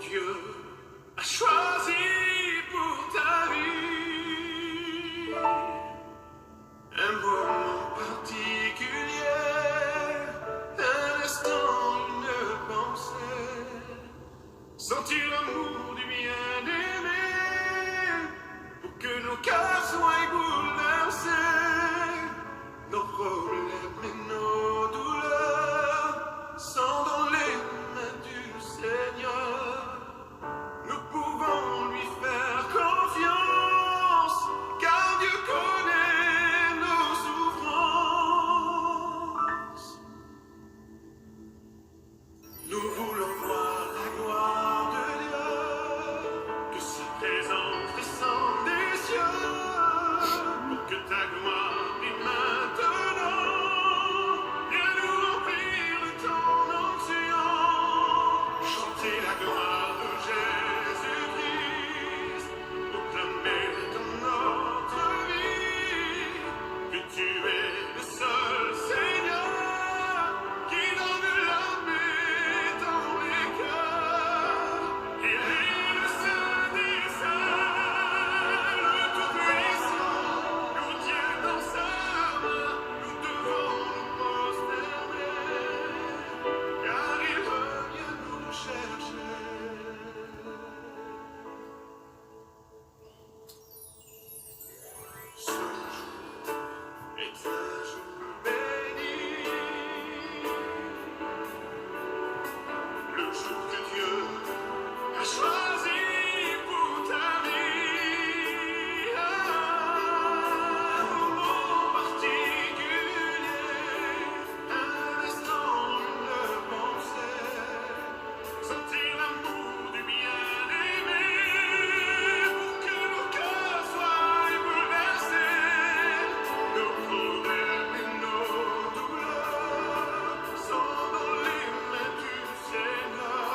Dieu a choisi pour ta vie. Un moment particulier, un instant, une pensée. Sentir l'amour du bien-aimé pour que nos cœurs soient bouleversés. Nos problèmes et nos douleurs sont dans les mains du Seigneur. Nous pouvons lui faire confiance, car Dieu connaît nos souffrances. Nous voulons voir la gloire de Dieu, que sa présence descende des cieux, pour que ta gloire brille maintenant. Viens nous remplir de ton onction, chanter la gloire de Jésus-Christ, proclamer dans notre vie que tu es le seul Seigneur qui donne la paix dans les cœurs. Il est le Saint des Saints, le Tout-Puissant, nous tient dans sa main, nous devons nous prosterner, car il revient nous chercher. Ce jour est un jour béni, le jour que Dieu a choisi pour ta vie. Un moment particulier, un instant, une pensée. Sentir l'amour du bien-aimé pour que nos cœurs soient bouleversés. Nos problèmes et nos douleurs sont dans les mains du Seigneur.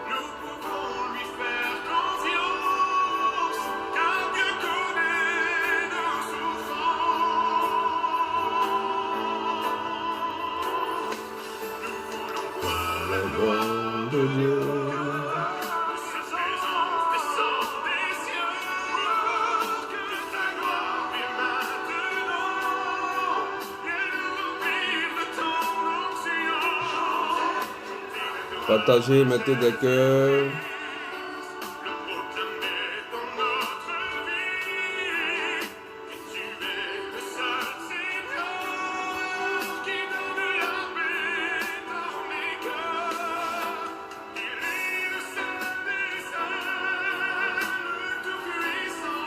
Nous pouvons lui faire confiance, car Dieu connaît nos souffrances. Nous voulons voir la gloire de Dieu. que sa présence descende des cieux, que ta gloire brille maintenant. Viens nous remplir de ton onction. Partagez, mettez des cœurs. Le proclamer dans notre vie, que tu es le seul Seigneur qui donne la paix dans les cœurs. Il est le Saint des Saints, le Tout-Puissant,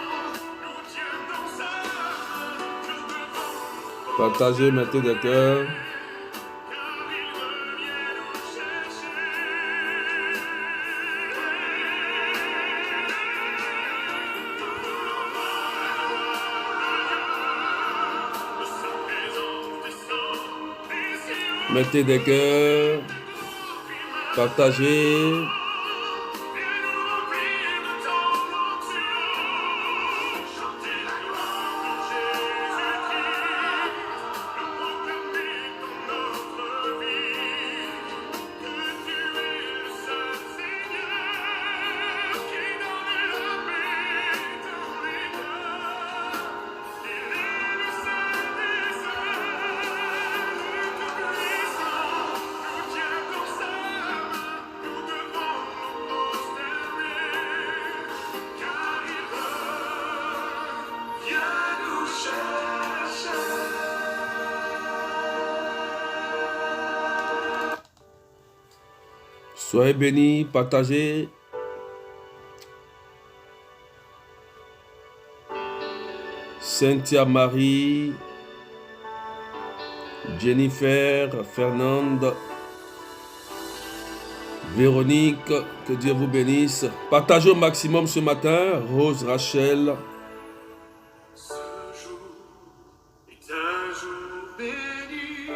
nous tient dans sa main, nous devons Partagez, mettez des cœurs. car il revient nous chercher. De sa présence descend des cieux, Mettez des cœurs. Partagez. viens nous remplir de ton onction, chanter la gloire de Jésus-Christ, le proclamer dans notre vie, que tu es le seul Seigneur qui donne la paix dans les cœurs. Il est le Saint des Saints, le Tout-Puissant, nous tient dans sa main, nous devons nous prosterner, car il revient nous chercher. Soyez bénis, partagez. Cynthia Marie, Jennifer, Fernande, Véronique, que Dieu vous bénisse. Partagez au maximum ce matin. Rose, Rachel, Ce jour est un jour béni,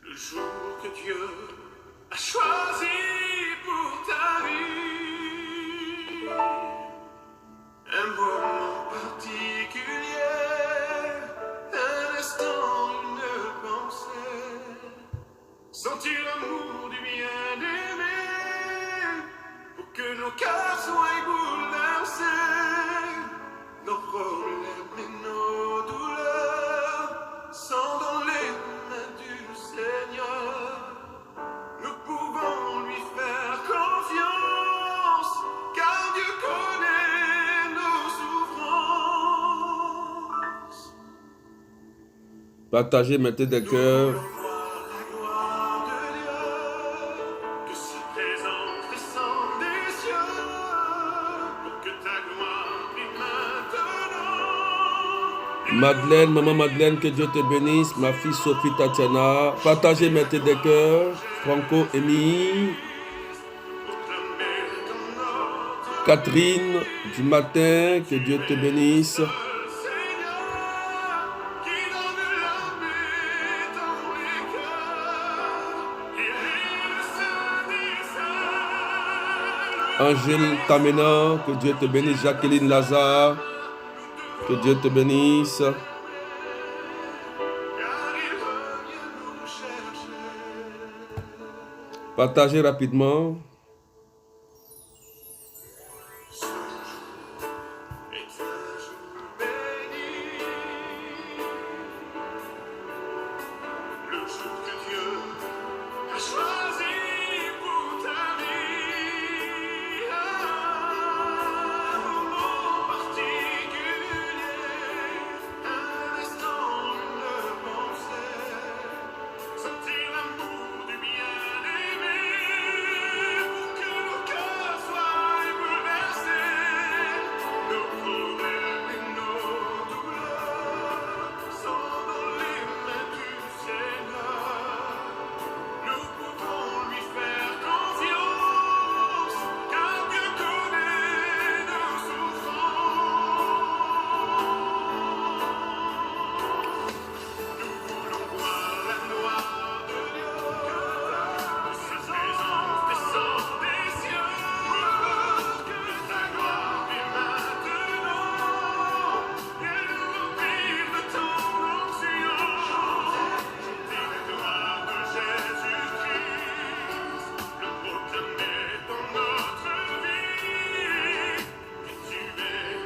le jour que Dieu a choisi pour ta vie. Un moment particulier, un instant, une pensée. Sentir l'amour Partagez, mettez des cœurs. La gloire de Dieu, que sa présence descende des cieux, pour que ta gloire brille maintenant. Madeleine, maman Madeleine, que Dieu te bénisse. Ma fille Sophie Tatiana. Partagez, mettez des cœurs. Franco, Amy. Proclamer ton ordre, Catherine, du matin, que Dieu te bénisse. Seigneur, qui donne la paix dans les cœurs. Il est le Saint des Saints. Angèle Tamena, que Dieu te bénisse. Jacqueline Lazare, que Dieu te bénisse. Car il revient nous chercher. Partagez rapidement. Est un jour béni, le jour que Dieu a choisi pour ta vie. Un moment particulier, un instant, une pensée, sentir l'amour du bien-aimé, pour que nos cœurs soient bouleversés. Nos problèmes et nos douleurs sont dans les mains du Seigneur. Nous pouvons lui faire confiance, car Dieu connaît nos souffrances. Nous voulons voir la gloire de Dieu, que sa présence descende des cieux, que ta gloire brille maintenant, et nous remplir de ton onction. Chanter la gloire de Jésus-Christ, le proclamer dans notre vie, que tu es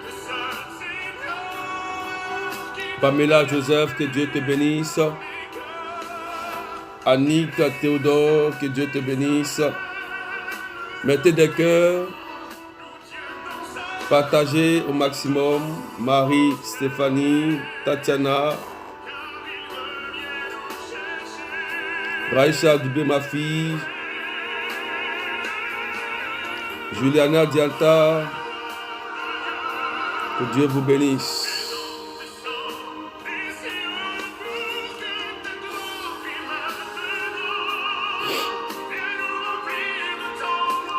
le seul Seigneur qui Pamela Joseph, que Dieu te bénisse. Annick Théodore, que Dieu te bénisse. Mettez des cœurs. Partagez au maximum. Marie, Stéphanie, Tatiana. Raïcha Dubé, ma fille. Juliana Dialta. Que Dieu vous bénisse.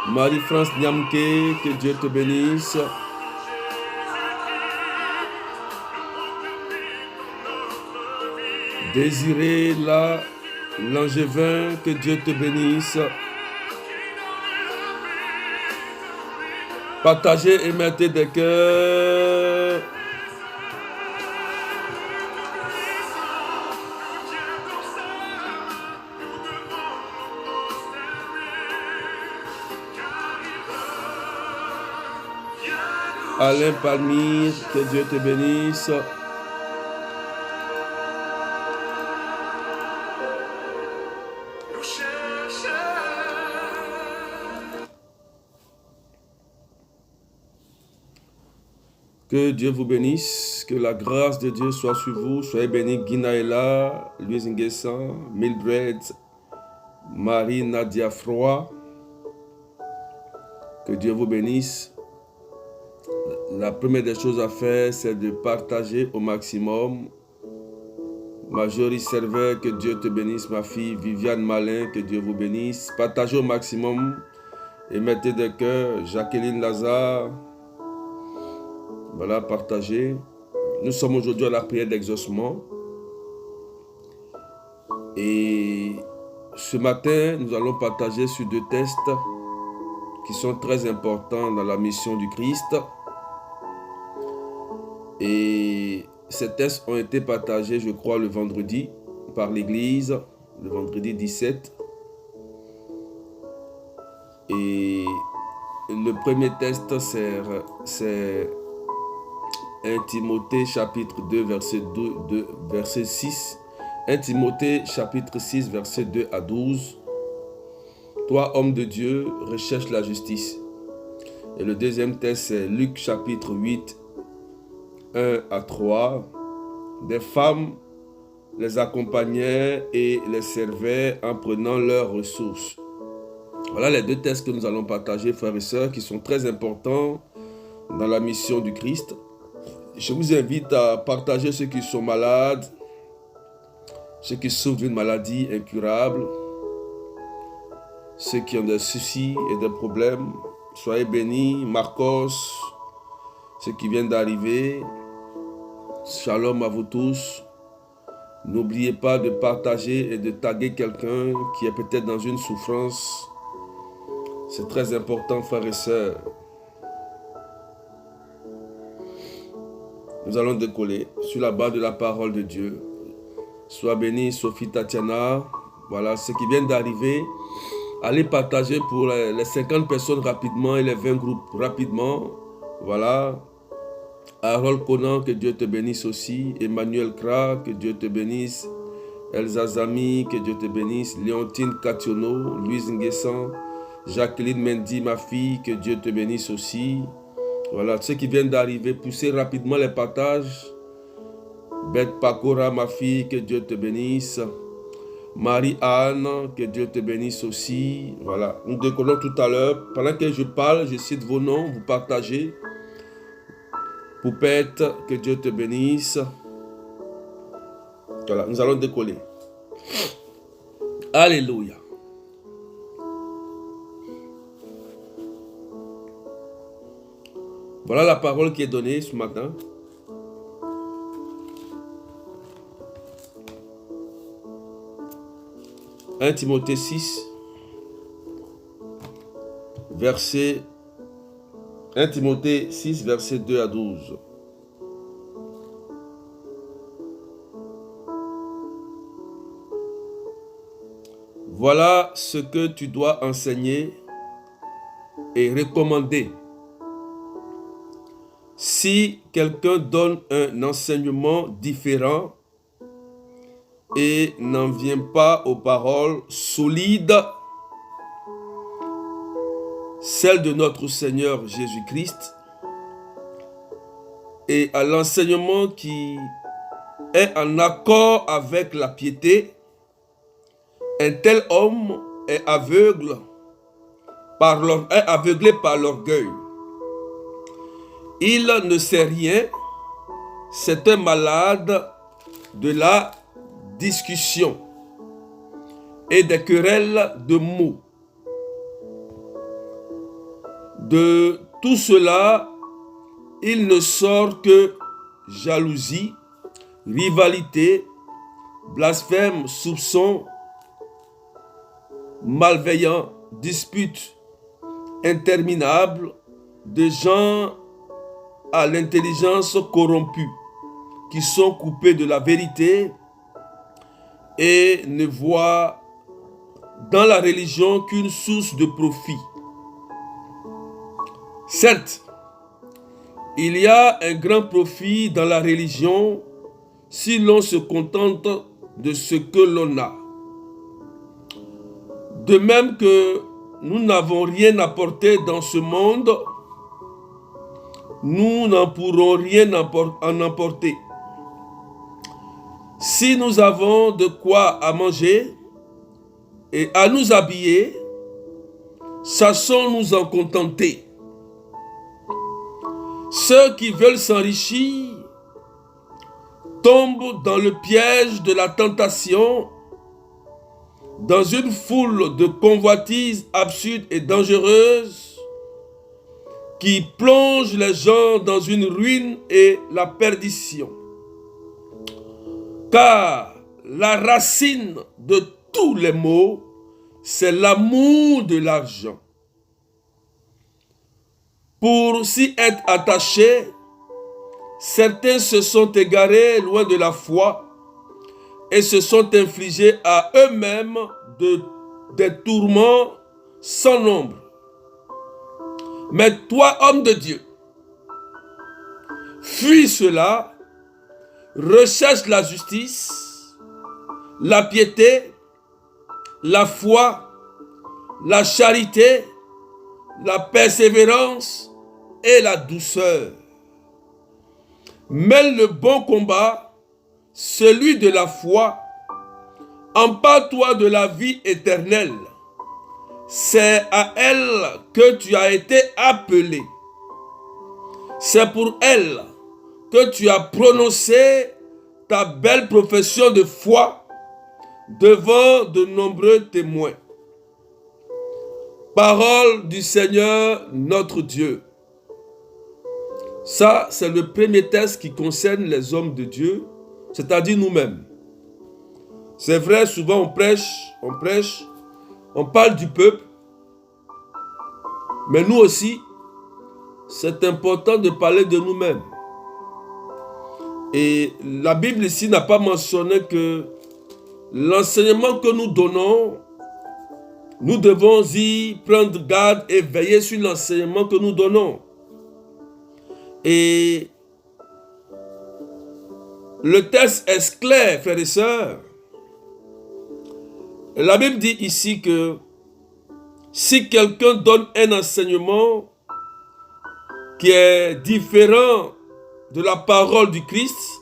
Marie-France Niamke, que Dieu te bénisse. Désiré Langevin, que Dieu te bénisse. Partagez et mettez des cœurs. Alain Palmire, que Dieu te bénisse. nous cherche. Que Dieu vous bénisse, que la grâce de Dieu soit sur vous. Soyez bénis, Guinaëla, Louise Nguessan, Mildred, Marie Nadia Froid. Que Dieu vous bénisse. La première des choses à faire, c'est de partager au maximum. Marjorie Servet, que Dieu te bénisse, ma fille. Viviane Malin, que Dieu vous bénisse. Partagez au maximum et mettez des cœurs. Jacqueline Lazare. Voilà, partagez. Nous sommes aujourd'hui à la prière d'exaucement. Et ce matin, nous allons partager sur deux textes qui sont très importants dans la mission du Christ. Et ces textes ont été partagés, je crois, le vendredi par l'Église, le vendredi 17. Et le premier texte, c'est 1 Timothée chapitre 2, verset 6. 1 Timothée chapitre 6, verset 2 à 12. Toi, homme de Dieu, recherche la justice. Et le deuxième texte, c'est Luc chapitre 8, 1 à 3. Des femmes les accompagnaient et les servaient en prenant leurs ressources. Voilà les deux textes que nous allons partager, frères et sœurs, qui sont très importants dans la mission du Christ. Je vous invite à partager ceux qui sont malades, ceux qui souffrent d'une maladie incurable, ceux qui ont des soucis et des problèmes. Soyez bénis. Marcos, ceux qui viennent d'arriver. Shalom à vous tous. N'oubliez pas de partager et de taguer quelqu'un qui est peut-être dans une souffrance. C'est très important, frères et sœurs. Nous allons décoller sur la base de la parole de Dieu. Sois béni, Sophie Tatiana. Voilà, ceux qui viennent d'arriver. Allez partager pour les 50 personnes rapidement et les 20 groupes rapidement. Voilà. Harold Conan, que Dieu te bénisse aussi. Emmanuel Kra, que Dieu te bénisse. Elsa Zami, que Dieu te bénisse. Léontine Kationo, Louise Nguessan, Jacqueline Mendy, ma fille, que Dieu te bénisse aussi. Voilà, ceux qui viennent d'arriver, poussez rapidement les partages. Beth Pakora, ma fille, que Dieu te bénisse. Marie-Anne, que Dieu te bénisse aussi. Voilà, nous décollons tout à l'heure. Pendant que je parle, je cite vos noms, vous partagez. Poupette, que Dieu te bénisse. Voilà, nous allons décoller. Alléluia. Voilà la parole qui est donnée ce matin. « 1 Timothée 6, verset 1 Timothée 6, verset 2 à 12. Voilà ce que tu dois enseigner et recommander. Si quelqu'un donne un enseignement différent et n'en vient pas aux paroles solides, celles de notre Seigneur Jésus-Christ, et à l'enseignement qui est en accord avec la piété, un tel homme est aveuglé par l'orgueil. Il ne sait rien, c'est un malade de la discussion et des querelles de mots. De tout cela, il ne sort que jalousie, rivalité, blasphème, soupçon, malveillant, disputes interminables, de gens à l'intelligence corrompue, qui sont coupés de la vérité et ne voient dans la religion qu'une source de profit. Certes, il y a un grand profit dans la religion si l'on se contente de ce que l'on a. De même que nous n'avons rien apporté dans ce monde, nous n'en pourrons rien en emporter. Si nous avons de quoi à manger et à nous habiller, sachons nous en contenter. Ceux qui veulent s'enrichir tombent dans le piège de la tentation, dans une foule de convoitises absurdes et dangereuses qui plongent les gens dans une ruine et la perdition. Car la racine de tous les maux, c'est l'amour de l'argent. Pour s'y être attachés, certains se sont égarés loin de la foi et se sont infligés à eux-mêmes des tourments sans nombre. Mais toi, homme de Dieu, fuis cela, recherche la justice, la piété, la foi, la charité, la persévérance et la douceur. Mène le bon combat celui de la foi, empare-toi de la vie éternelle. C'est à elle que tu as été appelé. C'est pour elle que tu as prononcé ta belle profession de foi devant de nombreux témoins. Parole du Seigneur notre Dieu. Ça, c'est le premier texte qui concerne les hommes de Dieu, c'est-à-dire nous-mêmes. C'est vrai, souvent on prêche, on parle du peuple, mais nous aussi, c'est important de parler de nous-mêmes. Et la Bible ici n'a pas mentionné que l'enseignement que nous donnons, nous devons y prendre garde et veiller sur l'enseignement que nous donnons. Et le texte est clair, frères et sœurs. La Bible dit ici que si quelqu'un donne un enseignement qui est différent de la parole du Christ,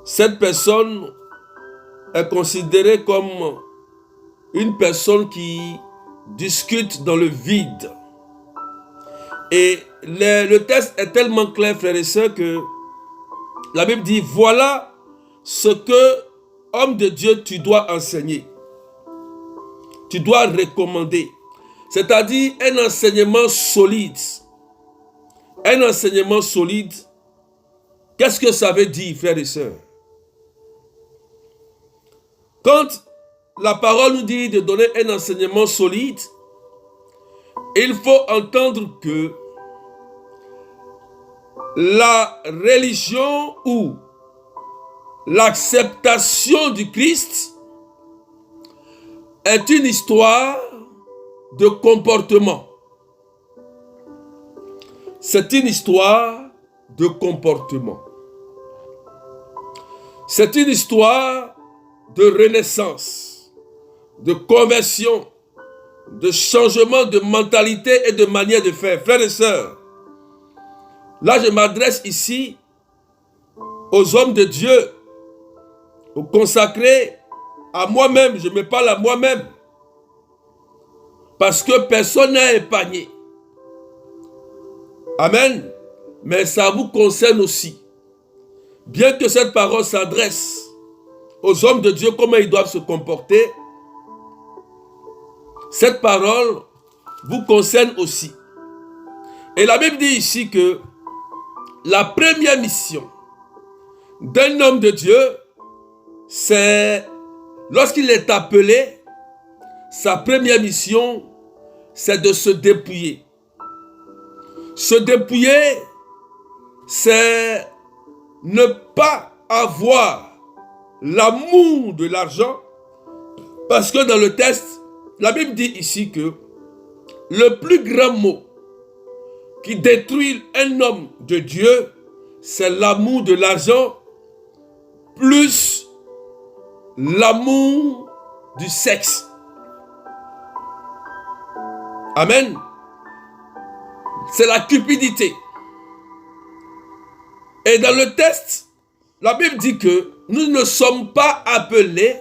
cette personne est considérée comme une personne qui discute dans le vide. Et le texte est tellement clair, frères et sœurs, que la Bible dit, voilà ce que, homme de Dieu, tu dois enseigner. Tu dois recommander. C'est-à-dire un enseignement solide. Un enseignement solide, qu'est-ce que ça veut dire, frères et sœurs? Quand la parole nous dit de donner un enseignement solide, il faut entendre que la religion ou l'acceptation du Christ est une histoire de comportement. C'est une histoire de comportement. C'est une histoire de renaissance, de conversion, de changement de mentalité et de manière de faire. Frères et sœurs, là je m'adresse ici aux hommes de Dieu, aux consacrés, à moi-même, je me parle à moi-même. Parce que personne n'est épargné. Amen. Mais ça vous concerne aussi. Bien que cette parole s'adresse aux hommes de Dieu, comment ils doivent se comporter, cette parole vous concerne aussi. Et la Bible dit ici que la première mission d'un homme de Dieu, c'est lorsqu'il est appelé, sa première mission, c'est de se dépouiller. Se dépouiller, c'est ne pas avoir l'amour de l'argent, parce que dans le texte, la Bible dit ici que le plus grand mot qui détruit un homme de Dieu, c'est l'amour de l'argent plus l'amour du sexe. Amen. C'est la cupidité. Et dans le texte, la Bible dit que nous ne sommes pas appelés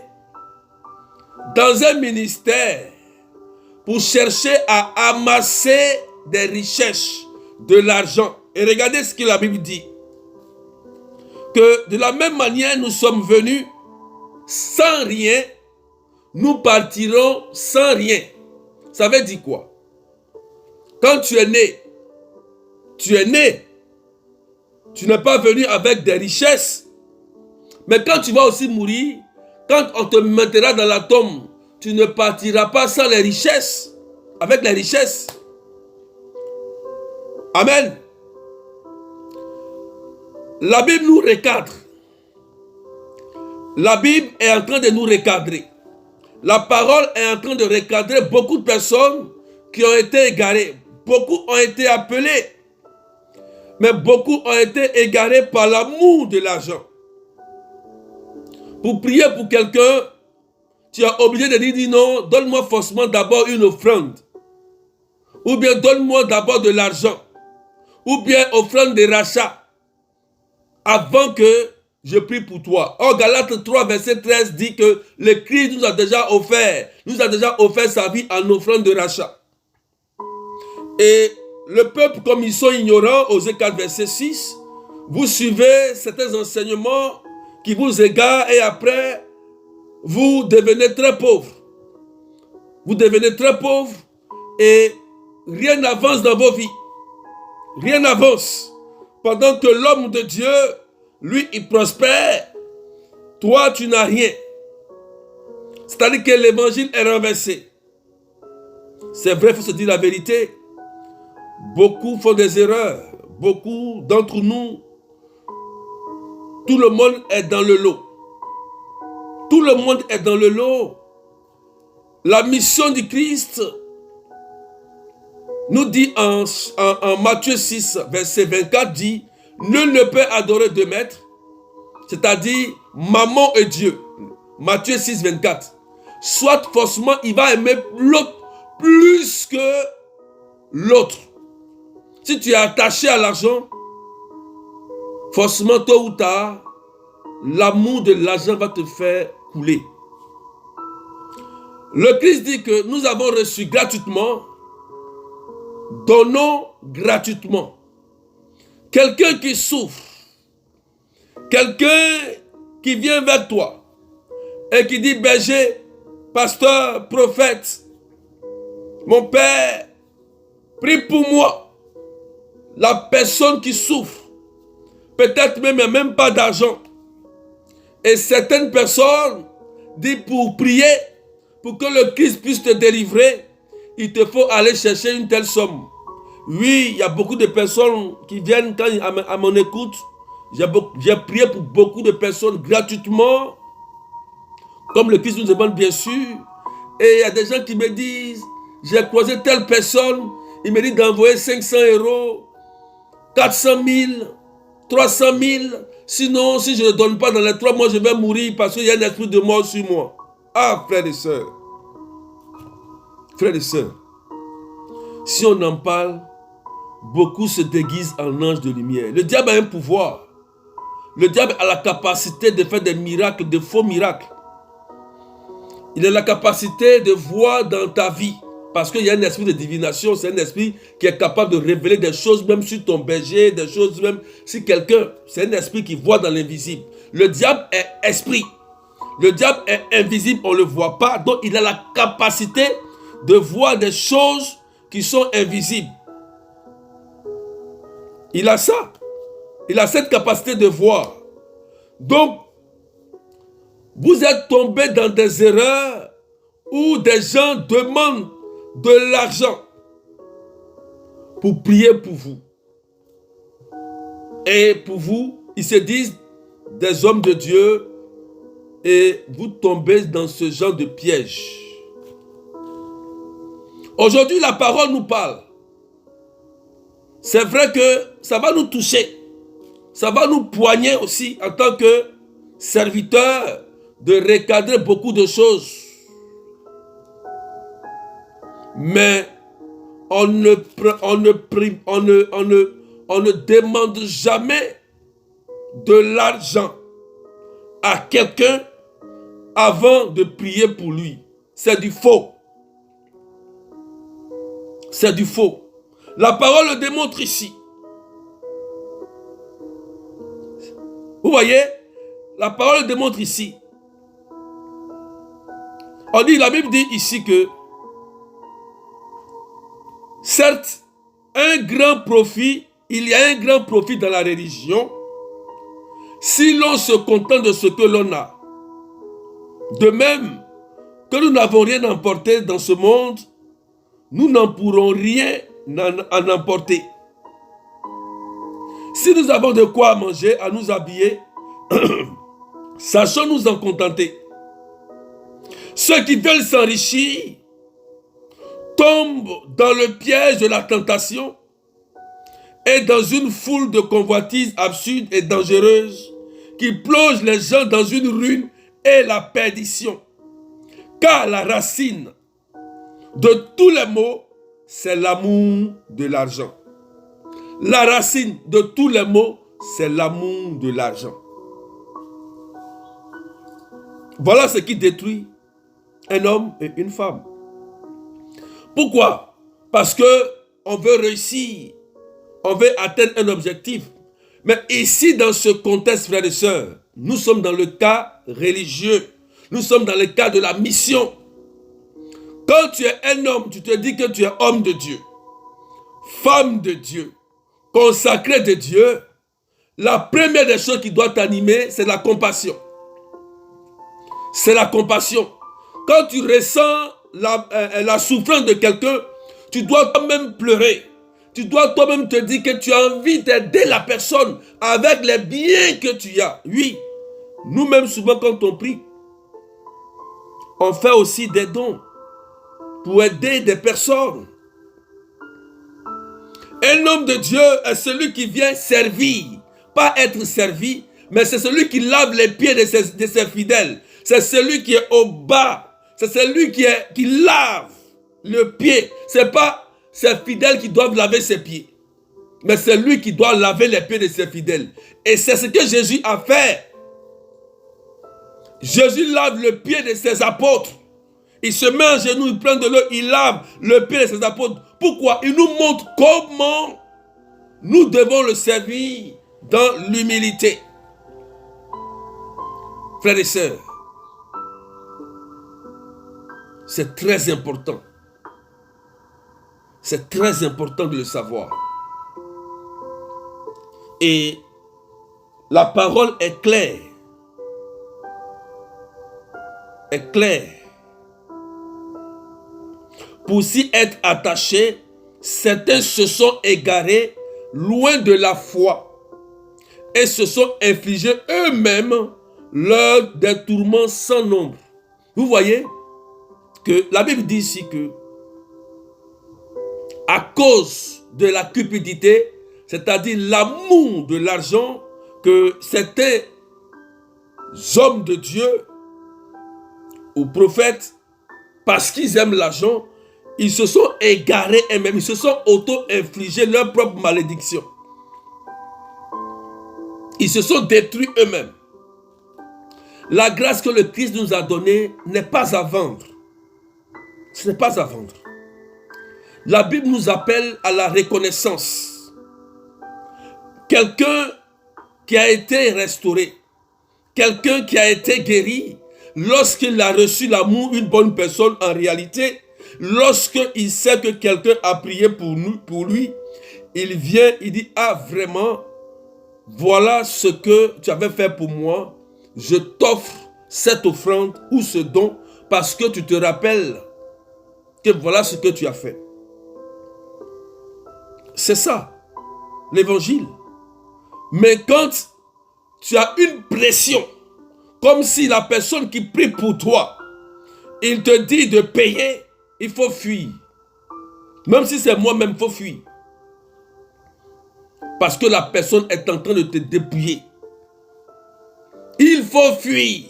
dans un ministère pour chercher à amasser des richesses, de l'argent. Et regardez ce que la Bible dit. Que de la même manière nous sommes venus sans rien, nous partirons sans rien. Ça veut dire quoi? Quand tu es né, tu es né. Tu n'es pas venu avec des richesses. Mais quand tu vas aussi mourir, quand on te mettra dans la tombe, tu ne partiras pas sans les richesses, avec les richesses. Amen. La Bible nous recadre. La Bible est en train de nous recadrer. La parole est en train de recadrer beaucoup de personnes qui ont été égarées. Beaucoup ont été appelés. Mais beaucoup ont été égarés par l'amour de l'argent. Pour prier pour quelqu'un, tu es obligé de dire non, donne-moi forcément d'abord une offrande. Ou bien donne-moi d'abord de l'argent. Ou bien offrande de rachat. avant que je prie pour toi. Or, Galates 3, verset 13 dit que le Christ nous a déjà offert sa vie en offrande de rachat. Et le peuple, comme ils sont ignorants, Osée 4, verset 6, vous suivez certains enseignements qui vous égarent et après, vous devenez très pauvres. Vous devenez très pauvres et rien n'avance dans vos vies. Rien n'avance. Pendant que l'homme de Dieu, lui, il prospère. Toi, tu n'as rien. C'est-à-dire que l'évangile est renversé. C'est vrai, il faut se dire la vérité. Beaucoup font des erreurs. Beaucoup d'entre nous, tout le monde est dans le lot. Tout le monde est dans le lot. La mission du Christ nous dit en Matthieu 6, verset 24, dit, nul ne peut adorer deux maîtres, c'est-à-dire maman et Dieu. Matthieu 6, 24. Soit forcément, il va aimer l'autre plus que l'autre. Si tu es attaché à l'argent, forcément, tôt ou tard, l'amour de l'argent va te faire couler. Le Christ dit que nous avons reçu gratuitement, donnons gratuitement. Quelqu'un qui souffre, quelqu'un qui vient vers toi et qui dit, berger, pasteur, prophète, mon père, prie pour moi. La personne qui souffre, peut-être même, il n'y a même pas d'argent. Et certaines personnes disent pour prier, pour que le Christ puisse te délivrer, il te faut aller chercher une telle somme. Oui, il y a beaucoup de personnes qui viennent quand à mon écoute. J'ai prié pour beaucoup de personnes gratuitement, comme le Christ nous demande bien sûr. Et il y a des gens qui me disent, j'ai croisé telle personne, il me dit d'envoyer 500 €, 400 000, 300 000. Sinon, si je ne donne pas dans les 3 mois, je vais mourir parce qu'il y a un esprit de mort sur moi. Ah, frères et sœurs. Frères et sœurs. Si on en parle, beaucoup se déguisent en anges de lumière. Le diable a un pouvoir. Le diable a la capacité de faire des miracles, de faux miracles. Il a la capacité de voir dans ta vie. Parce qu'il y a un esprit de divination, c'est un esprit qui est capable de révéler des choses même sur ton berger, des choses même sur quelqu'un. C'est un esprit qui voit dans l'invisible. Le diable est esprit. Le diable est invisible, on ne le voit pas. Donc il a la capacité de voir des choses qui sont invisibles. Il a ça. Il a cette capacité de voir. Donc, vous êtes tombé dans des erreurs où des gens demandent de l'argent pour prier pour vous. Et pour vous, ils se disent des hommes de Dieu et vous tombez dans ce genre de piège. Aujourd'hui, la parole nous parle. C'est vrai que ça va nous toucher. Ça va nous poigner aussi en tant que serviteurs de recadrer beaucoup de choses. Mais on ne demande jamais de l'argent à quelqu'un avant de prier pour lui. C'est du faux. C'est du faux. La parole le démontre ici. Vous voyez, la parole le démontre ici. La Bible dit ici que certes, il y a un grand profit dans la religion si l'on se contente de ce que l'on a. De même que nous n'avons rien emporté dans ce monde, nous n'en pourrons rien en emporter. Si nous avons de quoi manger, à nous habiller, sachons nous en contenter. Ceux qui veulent s'enrichir tombent dans le piège de la tentation et dans une foule de convoitises absurdes et dangereuses qui plongent les gens dans une ruine et la perdition. Car la racine de tous les maux, c'est l'amour de l'argent. La racine de tous les maux, c'est l'amour de l'argent. Voilà ce qui détruit un homme et une femme. Pourquoi? Parce que on veut réussir, on veut atteindre un objectif. Mais ici, dans ce contexte, frères et sœurs, nous sommes dans le cas religieux. Nous sommes dans le cas de la mission. Quand tu es un homme, tu te dis que tu es homme de Dieu, femme de Dieu, consacré de Dieu. La première des choses qui doit t'animer, c'est la compassion. C'est la compassion. Quand tu ressens la souffrance de quelqu'un, tu dois toi-même pleurer. Tu dois toi-même te dire que tu as envie d'aider la personne avec les biens que tu as. Oui, nous-mêmes souvent quand on prie, on fait aussi des dons pour aider des personnes. Un homme de Dieu est celui qui vient servir, pas être servi, mais c'est celui qui lave les pieds de ses fidèles. C'est celui qui est au bas. C'est celui qui lave le pied. Ce n'est pas ses fidèles qui doivent laver ses pieds, mais c'est lui qui doit laver les pieds de ses fidèles. Et c'est ce que Jésus a fait. Jésus lave le pied de ses apôtres. Il se met à genoux, il prend de l'eau, il lave le pied de ses apôtres. Pourquoi? Il nous montre comment nous devons le servir dans l'humilité. Frères et sœurs, c'est très important. C'est très important de le savoir. Et la parole est claire. Est claire. Pour s'y être attachés, certains se sont égarés loin de la foi et se sont infligés eux-mêmes leurs des tourments sans nombre. Vous voyez que la Bible dit ici que à cause de la cupidité, c'est-à-dire l'amour de l'argent, que certains hommes de Dieu ou prophètes, parce qu'ils aiment l'argent, ils se sont égarés eux-mêmes, ils se sont auto-infligés leur propre malédiction. Ils se sont détruits eux-mêmes. La grâce que le Christ nous a donnée n'est pas à vendre. Ce n'est pas à vendre. La Bible nous appelle à la reconnaissance. Quelqu'un qui a été restauré, quelqu'un qui a été guéri, lorsqu'il a reçu l'amour d'une bonne personne, en réalité, lorsqu'il sait que quelqu'un a prié pour lui, il vient, il dit, ah vraiment, voilà ce que tu avais fait pour moi, je t'offre cette offrande ou ce don parce que tu te rappelles que voilà ce que tu as fait. C'est ça, l'évangile. Mais quand tu as une pression, comme si la personne qui prie pour toi, il te dit de payer, il faut fuir. Même si c'est moi-même, il faut fuir. Parce que la personne est en train de te dépouiller. Il faut fuir.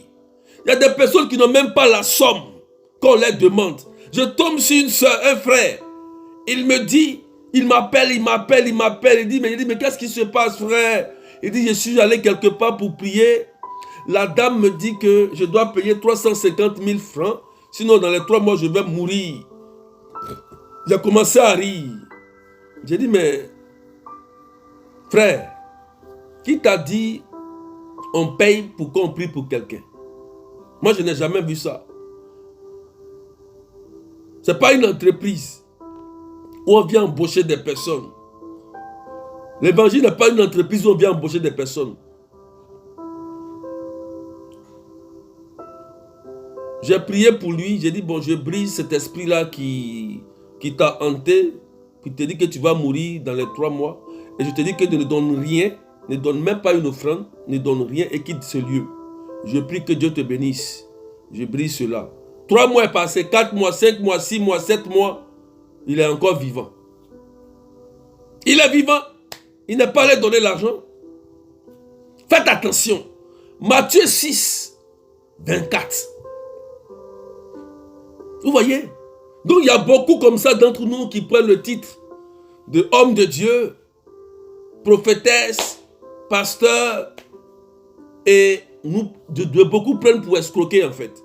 Il y a des personnes qui n'ont même pas la somme qu'on leur demande. Je tombe sur une soeur, un frère. Il me dit, il m'appelle. Il dit, mais qu'est-ce qui se passe, frère? Il dit, je suis allé quelque part pour prier. La dame me dit que je dois payer 350 000 francs. Sinon, dans les 3 mois, je vais mourir. J'ai commencé à rire. J'ai dit, mais frère, qui t'a dit on paye pour qu'on prie pour quelqu'un? Moi, je n'ai jamais vu ça. Ce n'est pas une entreprise où on vient embaucher des personnes. L'évangile n'est pas une entreprise où on vient embaucher des personnes. J'ai prié pour lui, j'ai dit, bon, je brise cet esprit-là qui t'a hanté, qui te dit que tu vas mourir dans les 3 mois. Et je te dis que ne donne rien, ne donne même pas une offrande, ne donne rien et quitte ce lieu. Je prie que Dieu te bénisse. Je brise cela. 3 mois est passé, 4 mois, 5 mois, 6 mois, 7 mois. Il est encore vivant. Il est vivant. Il n'est pas allé donner l'argent. Faites attention. Matthieu 6, 24. Vous voyez? Donc il y a beaucoup comme ça d'entre nous qui prennent le titre de homme de Dieu, prophétesse, pasteurs et beaucoup prennent pour escroquer en fait.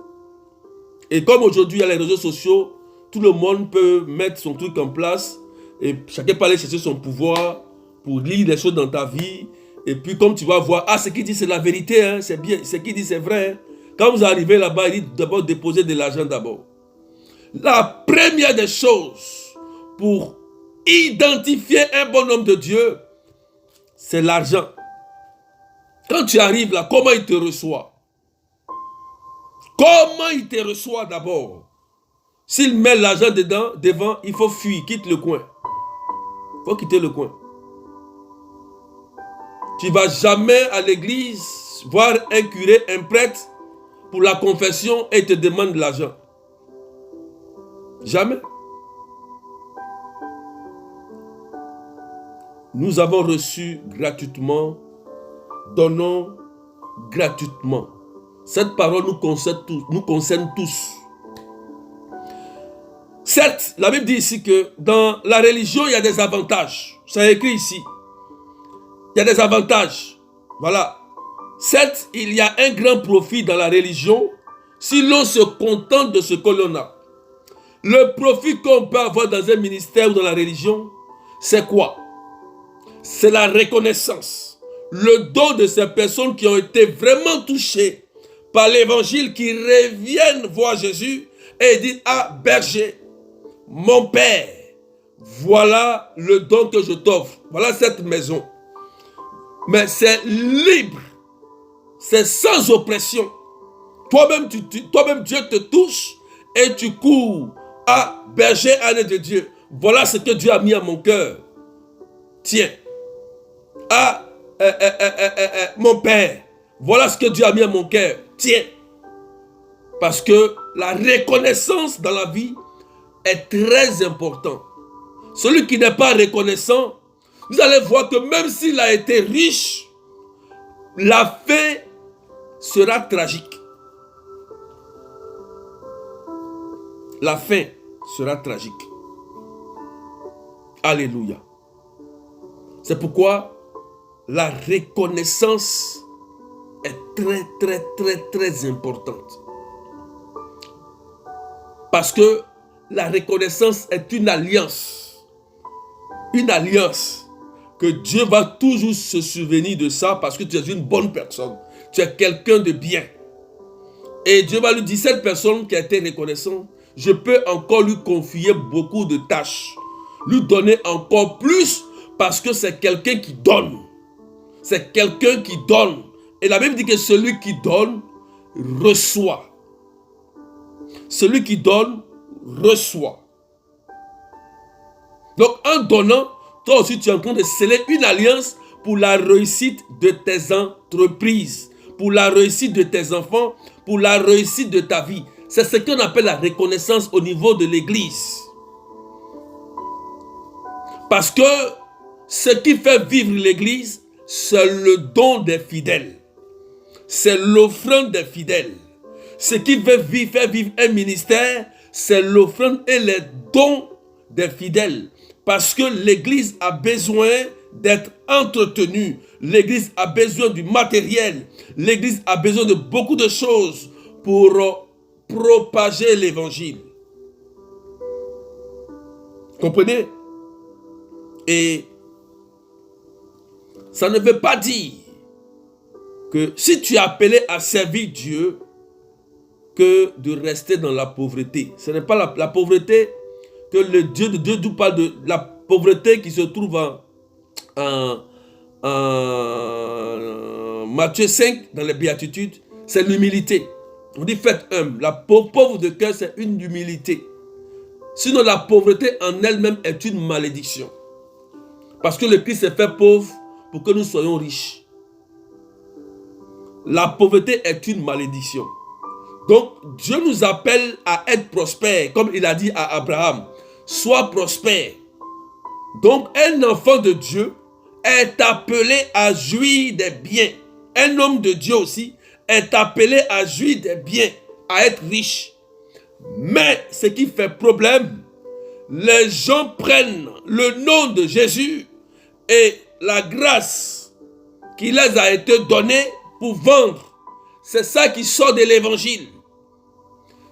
Et comme aujourd'hui il y a les réseaux sociaux, tout le monde peut mettre son truc en place et chacun peut aller chercher son pouvoir pour lire les choses dans ta vie. Et puis comme tu vas voir, ah, ce qu'il dit c'est la vérité, hein, c'est bien, ce qu'il dit c'est vrai. Hein. Quand vous arrivez là-bas, il dit d'abord déposer de l'argent d'abord. La première des choses pour identifier un bon homme de Dieu, c'est l'argent. Quand tu arrives là, comment il te reçoit? Comment il te reçoit d'abord? S'il met l'argent devant, il faut fuir, quitte le coin. Il faut quitter le coin. Tu ne vas jamais à l'église voir un curé, un prêtre pour la confession et te demande de l'argent. Jamais. Nous avons reçu gratuitement, donnons gratuitement. Cette parole nous concerne tous. Certes, la Bible dit ici que dans la religion, il y a des avantages. C'est écrit ici. Il y a des avantages. Voilà. Certes, il y a un grand profit dans la religion si l'on se contente de ce que l'on a. Le profit qu'on peut avoir dans un ministère ou dans la religion, c'est quoi? C'est la reconnaissance. Le don de ces personnes qui ont été vraiment touchées par l'évangile, qui reviennent voir Jésus et disent: ah, berger, mon Père, voilà le don que je t'offre. Voilà cette maison. Mais c'est libre. C'est sans oppression. Toi-même, Dieu te touche et tu cours. Ah, berger, âne de Dieu. Voilà ce que Dieu a mis à mon cœur. Tiens. Ah, mon Père. Voilà ce que Dieu a mis à mon cœur. Tiens. Parce que la reconnaissance dans la vie est très importante. Celui qui n'est pas reconnaissant, vous allez voir que même s'il a été riche, la fin sera tragique. La fin sera tragique. Alléluia. C'est pourquoi la reconnaissance est très importante. Parce que la reconnaissance est une alliance. Une alliance que Dieu va toujours se souvenir de ça parce que tu es une bonne personne. Tu es quelqu'un de bien. Et Dieu va lui dire, cette personne qui a été reconnaissante, je peux encore lui confier beaucoup de tâches. Lui donner encore plus parce que c'est quelqu'un qui donne. C'est quelqu'un qui donne. Et la Bible dit que celui qui donne, reçoit. Celui qui donne, reçoit. Donc en donnant, toi aussi tu es en train de sceller une alliance pour la réussite de tes entreprises, pour la réussite de tes enfants, pour la réussite de ta vie. C'est ce qu'on appelle la reconnaissance au niveau de l'église. Parce que ce qui fait vivre l'église, c'est le don des fidèles. C'est l'offrande des fidèles. Ce qui fait vivre un ministère, c'est l'offrande et les dons des fidèles. Parce que l'église a besoin d'être entretenue. L'église a besoin du matériel. L'église a besoin de beaucoup de choses pour propager l'évangile. Comprenez? Et ça ne veut pas dire que si tu es appelé à servir Dieu, que de rester dans la pauvreté. Ce n'est pas la pauvreté que le Dieu de Dieu nous parle de la pauvreté qui se trouve en Matthieu 5 dans les béatitudes, c'est l'humilité. On dit faites humble. La pauvre de cœur, c'est une humilité. Sinon la pauvreté en elle-même est une malédiction. Parce que le Christ s'est fait pauvre pour que nous soyons riches. La pauvreté est une malédiction. Donc, Dieu nous appelle à être prospères, comme il a dit à Abraham. Sois prospère. Donc, un enfant de Dieu est appelé à jouir des biens. Un homme de Dieu aussi est appelé à jouir des biens, à être riche. Mais, ce qui fait problème, les gens prennent le nom de Jésus et la grâce qui les a été donnés pour vendre. C'est ça qui sort de l'évangile.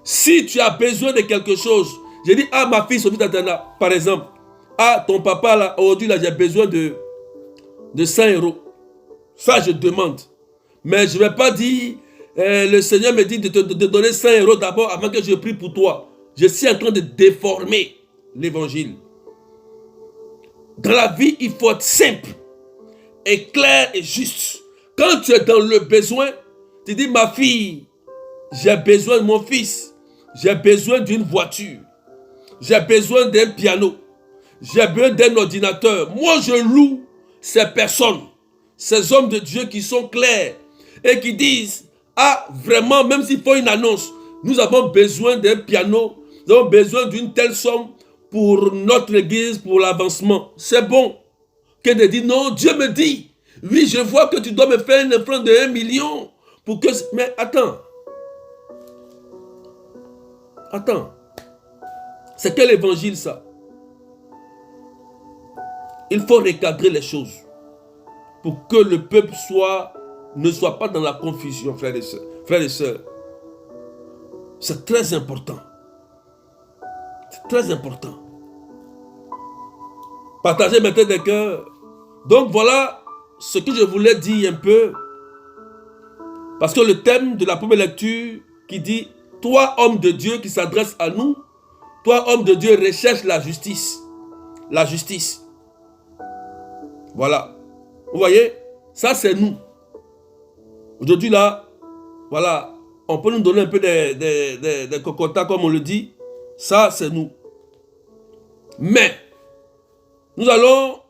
Si tu as besoin de quelque chose, je dis, ah, ma fille Sophie Tatana, par exemple, ah, ton papa, là, aujourd'hui, là, j'ai besoin de 100 euros. Ça, je demande. Mais je ne vais pas dire, le Seigneur me dit de te donner 100 euros d'abord avant que je prie pour toi. Je suis en train de déformer l'évangile. Dans la vie, il faut être simple, et clair et juste. Quand tu es dans le besoin, tu dis, ma fille, j'ai besoin de mon fils, j'ai besoin d'une voiture, j'ai besoin d'un piano, j'ai besoin d'un ordinateur. Moi, je loue ces personnes, ces hommes de Dieu qui sont clairs et qui disent, ah, vraiment, même s'il faut une annonce, nous avons besoin d'un piano, nous avons besoin d'une telle somme pour notre église, pour l'avancement. C'est bon. Que de dire, non, Dieu me dit, oui, je vois que tu dois me faire une offrande de 1 million pour que... Mais attends. Attends. C'est quel évangile ça? Il faut recadrer les choses pour que le peuple ne soit pas dans la confusion, frères et sœurs. Frères et sœurs, c'est très important. C'est très important. Partagez maintenant des cœurs. Donc voilà ce que je voulais dire un peu. Parce que le thème de la première lecture qui dit, toi homme de Dieu qui s'adresse à nous, toi homme de Dieu recherche la justice. La justice. Voilà. Vous voyez, ça c'est nous. Aujourd'hui là, voilà, on peut nous donner un peu des cocotas comme on le dit. Ça c'est nous. Mais, nous allons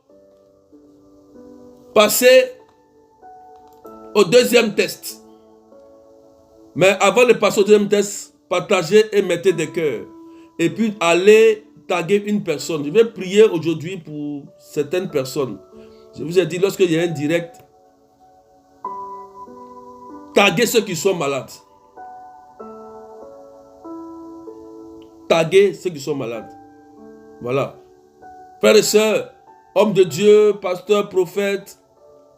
passer au deuxième test. Mais avant de passer au deuxième test, partagez et mettez des cœurs. Et puis allez taguer une personne. Je vais prier aujourd'hui pour certaines personnes. Je vous ai dit, lorsqu'il y a un direct, taguez ceux qui sont malades. Taguez ceux qui sont malades. Voilà. Frères et sœurs, hommes de Dieu, pasteurs, prophètes,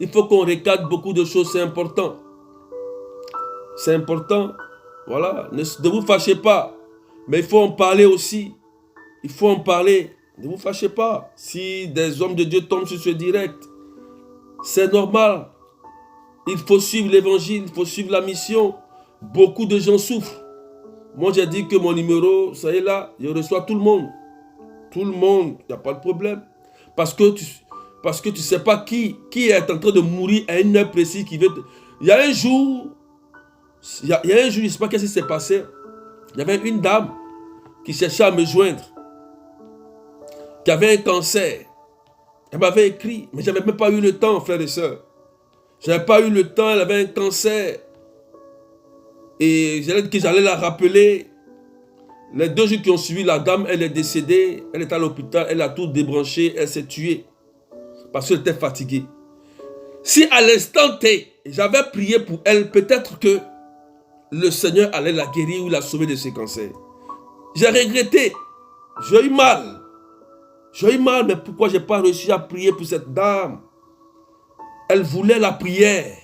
il faut qu'on recadre beaucoup de choses, c'est important. C'est important. Voilà. Ne vous fâchez pas. Mais il faut en parler aussi. Il faut en parler. Ne vous fâchez pas. Si des hommes de Dieu tombent sur ce direct, c'est normal. Il faut suivre l'évangile, il faut suivre la mission. Beaucoup de gens souffrent. Moi, j'ai dit que mon numéro, ça y est là, je reçois tout le monde. Tout le monde, il n'y a pas de problème. Parce que tu ne sais pas qui est en train de mourir à une heure précise qui veut... Il y a un jour, je ne sais pas qu'est-ce qui s'est passé. Il y avait une dame qui cherchait à me joindre, qui avait un cancer. Elle m'avait écrit, mais je n'avais même pas eu le temps, frères et sœurs. Je n'avais pas eu le temps, elle avait un cancer. Et j'allais dit que j'allais la rappeler. Les 2 jours qui ont suivi, la dame, elle est décédée. Elle est à l'hôpital, elle a tout débranché, elle s'est tuée. Parce qu'elle était fatiguée. Si à l'instant T, j'avais prié pour elle, peut-être que le Seigneur allait la guérir ou la sauver de ce cancer. J'ai regretté. J'ai eu mal. J'ai eu mal, mais pourquoi je n'ai pas réussi à prier pour cette dame? Elle voulait la prière.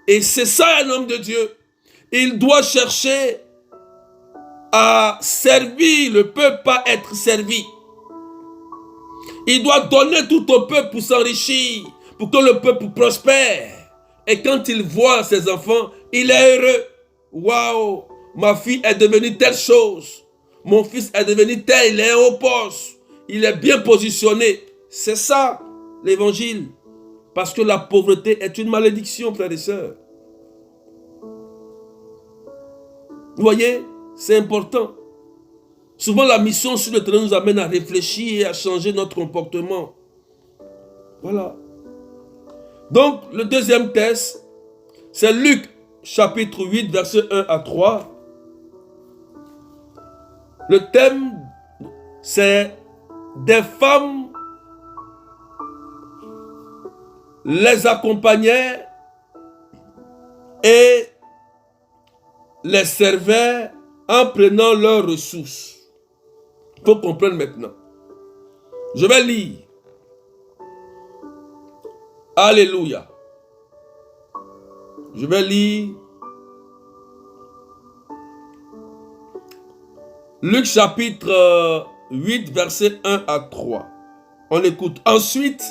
Et c'est ça un homme de Dieu. Il doit chercher à servir le peuple, pas être servi. Il doit donner tout au peuple pour s'enrichir, pour que le peuple prospère. Et quand il voit ses enfants, il est heureux. Waouh, ma fille est devenue telle chose. Mon fils est devenu tel, il est au poste. Il est bien positionné. C'est ça, l'évangile. Parce que la pauvreté est une malédiction, frères et sœurs. Vous voyez, c'est important. Souvent, la mission sur le terrain nous amène à réfléchir et à changer notre comportement. Voilà. Donc, le deuxième test, c'est Luc, chapitre 8, versets 1 à 3. Le thème, c'est des femmes les accompagnaient et les servaient en prenant leurs ressources. Il faut comprendre maintenant. Je vais lire. Alléluia. Je vais lire Luc chapitre 8, versets 1 à 3. On écoute. Ensuite,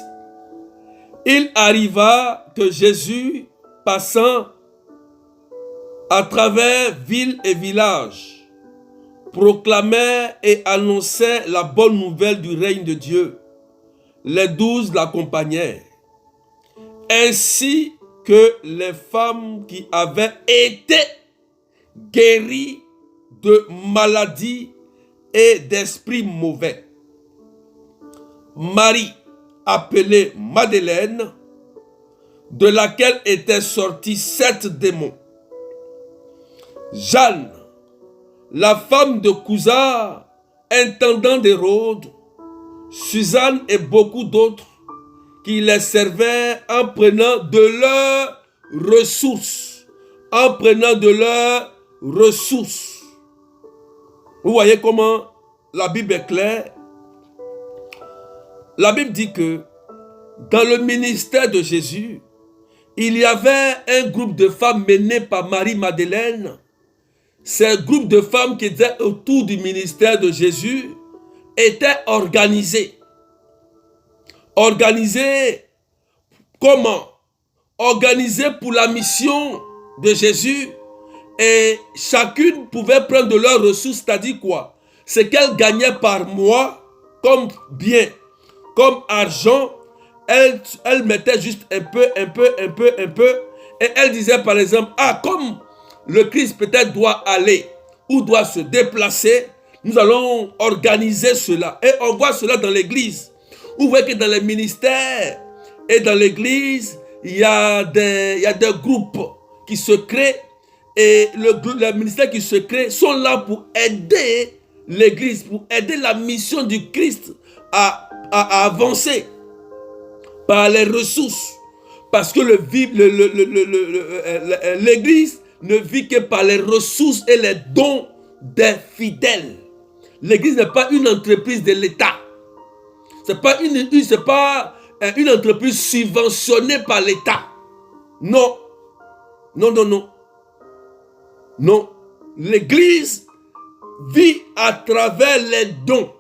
il arriva que Jésus, passant à travers villes et villages, proclamait et annonçait la bonne nouvelle du règne de Dieu. Les 12 l'accompagnèrent, ainsi que les femmes qui avaient été guéries de maladies et d'esprits mauvais. Marie, appelée Madeleine, de laquelle étaient sortis 7 démons. Jeanne, la femme de Cousa, intendant d'Hérode, Suzanne et beaucoup d'autres qui les servaient en prenant de leurs ressources. En prenant de leurs ressources. Vous voyez comment la Bible est claire. La Bible dit que dans le ministère de Jésus, il y avait un groupe de femmes mené par Marie-Madeleine. Ces groupes de femmes qui étaient autour du ministère de Jésus étaient organisés. Organisés comment? Organisés pour la mission de Jésus. Et chacune pouvait prendre de leurs ressources, c'est-à-dire quoi? Ce qu'elle gagnait par mois comme bien, comme argent, elle mettait juste un peu. Et elle disait par exemple, comme le Christ peut-être doit aller ou doit se déplacer, nous allons organiser cela. Et on voit cela dans l'église. Vous voyez que dans les ministères et dans l'église, il y a des groupes qui se créent. Et les ministères qui se créent sont là pour aider l'église, pour aider la mission du Christ à avancer par les ressources. Parce que l'église ne vit que par les ressources et les dons des fidèles. L'église n'est pas une entreprise de l'État. Ce n'est pas une entreprise subventionnée par l'État. Non. Non, l'église vit à travers les dons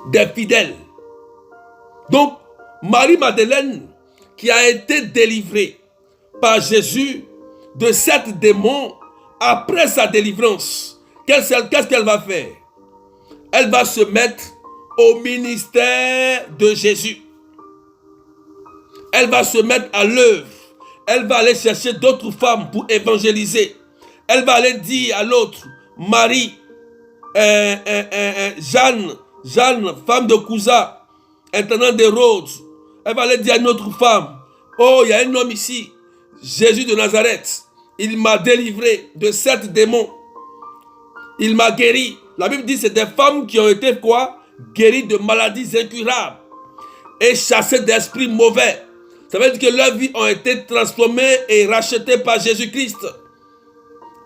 des fidèles. Donc, Marie-Madeleine, qui a été délivrée par Jésus de 7 démons, après sa délivrance, qu'est-ce qu'elle va faire? Elle va se mettre au ministère de Jésus. Elle va se mettre à l'œuvre. Elle va aller chercher d'autres femmes pour évangéliser. Elle va aller dire à l'autre, Marie, Jeanne, femme de Cousa, intendant d'Hérode. Elle va aller dire à une autre femme, oh, il y a un homme ici, Jésus de Nazareth. Il m'a délivré de 7 démons. Il m'a guéri. La Bible dit que c'est des femmes qui ont été quoi? Guéries de maladies incurables et chassées d'esprits mauvais. Ça veut dire que leurs vies ont été transformées et rachetées par Jésus-Christ.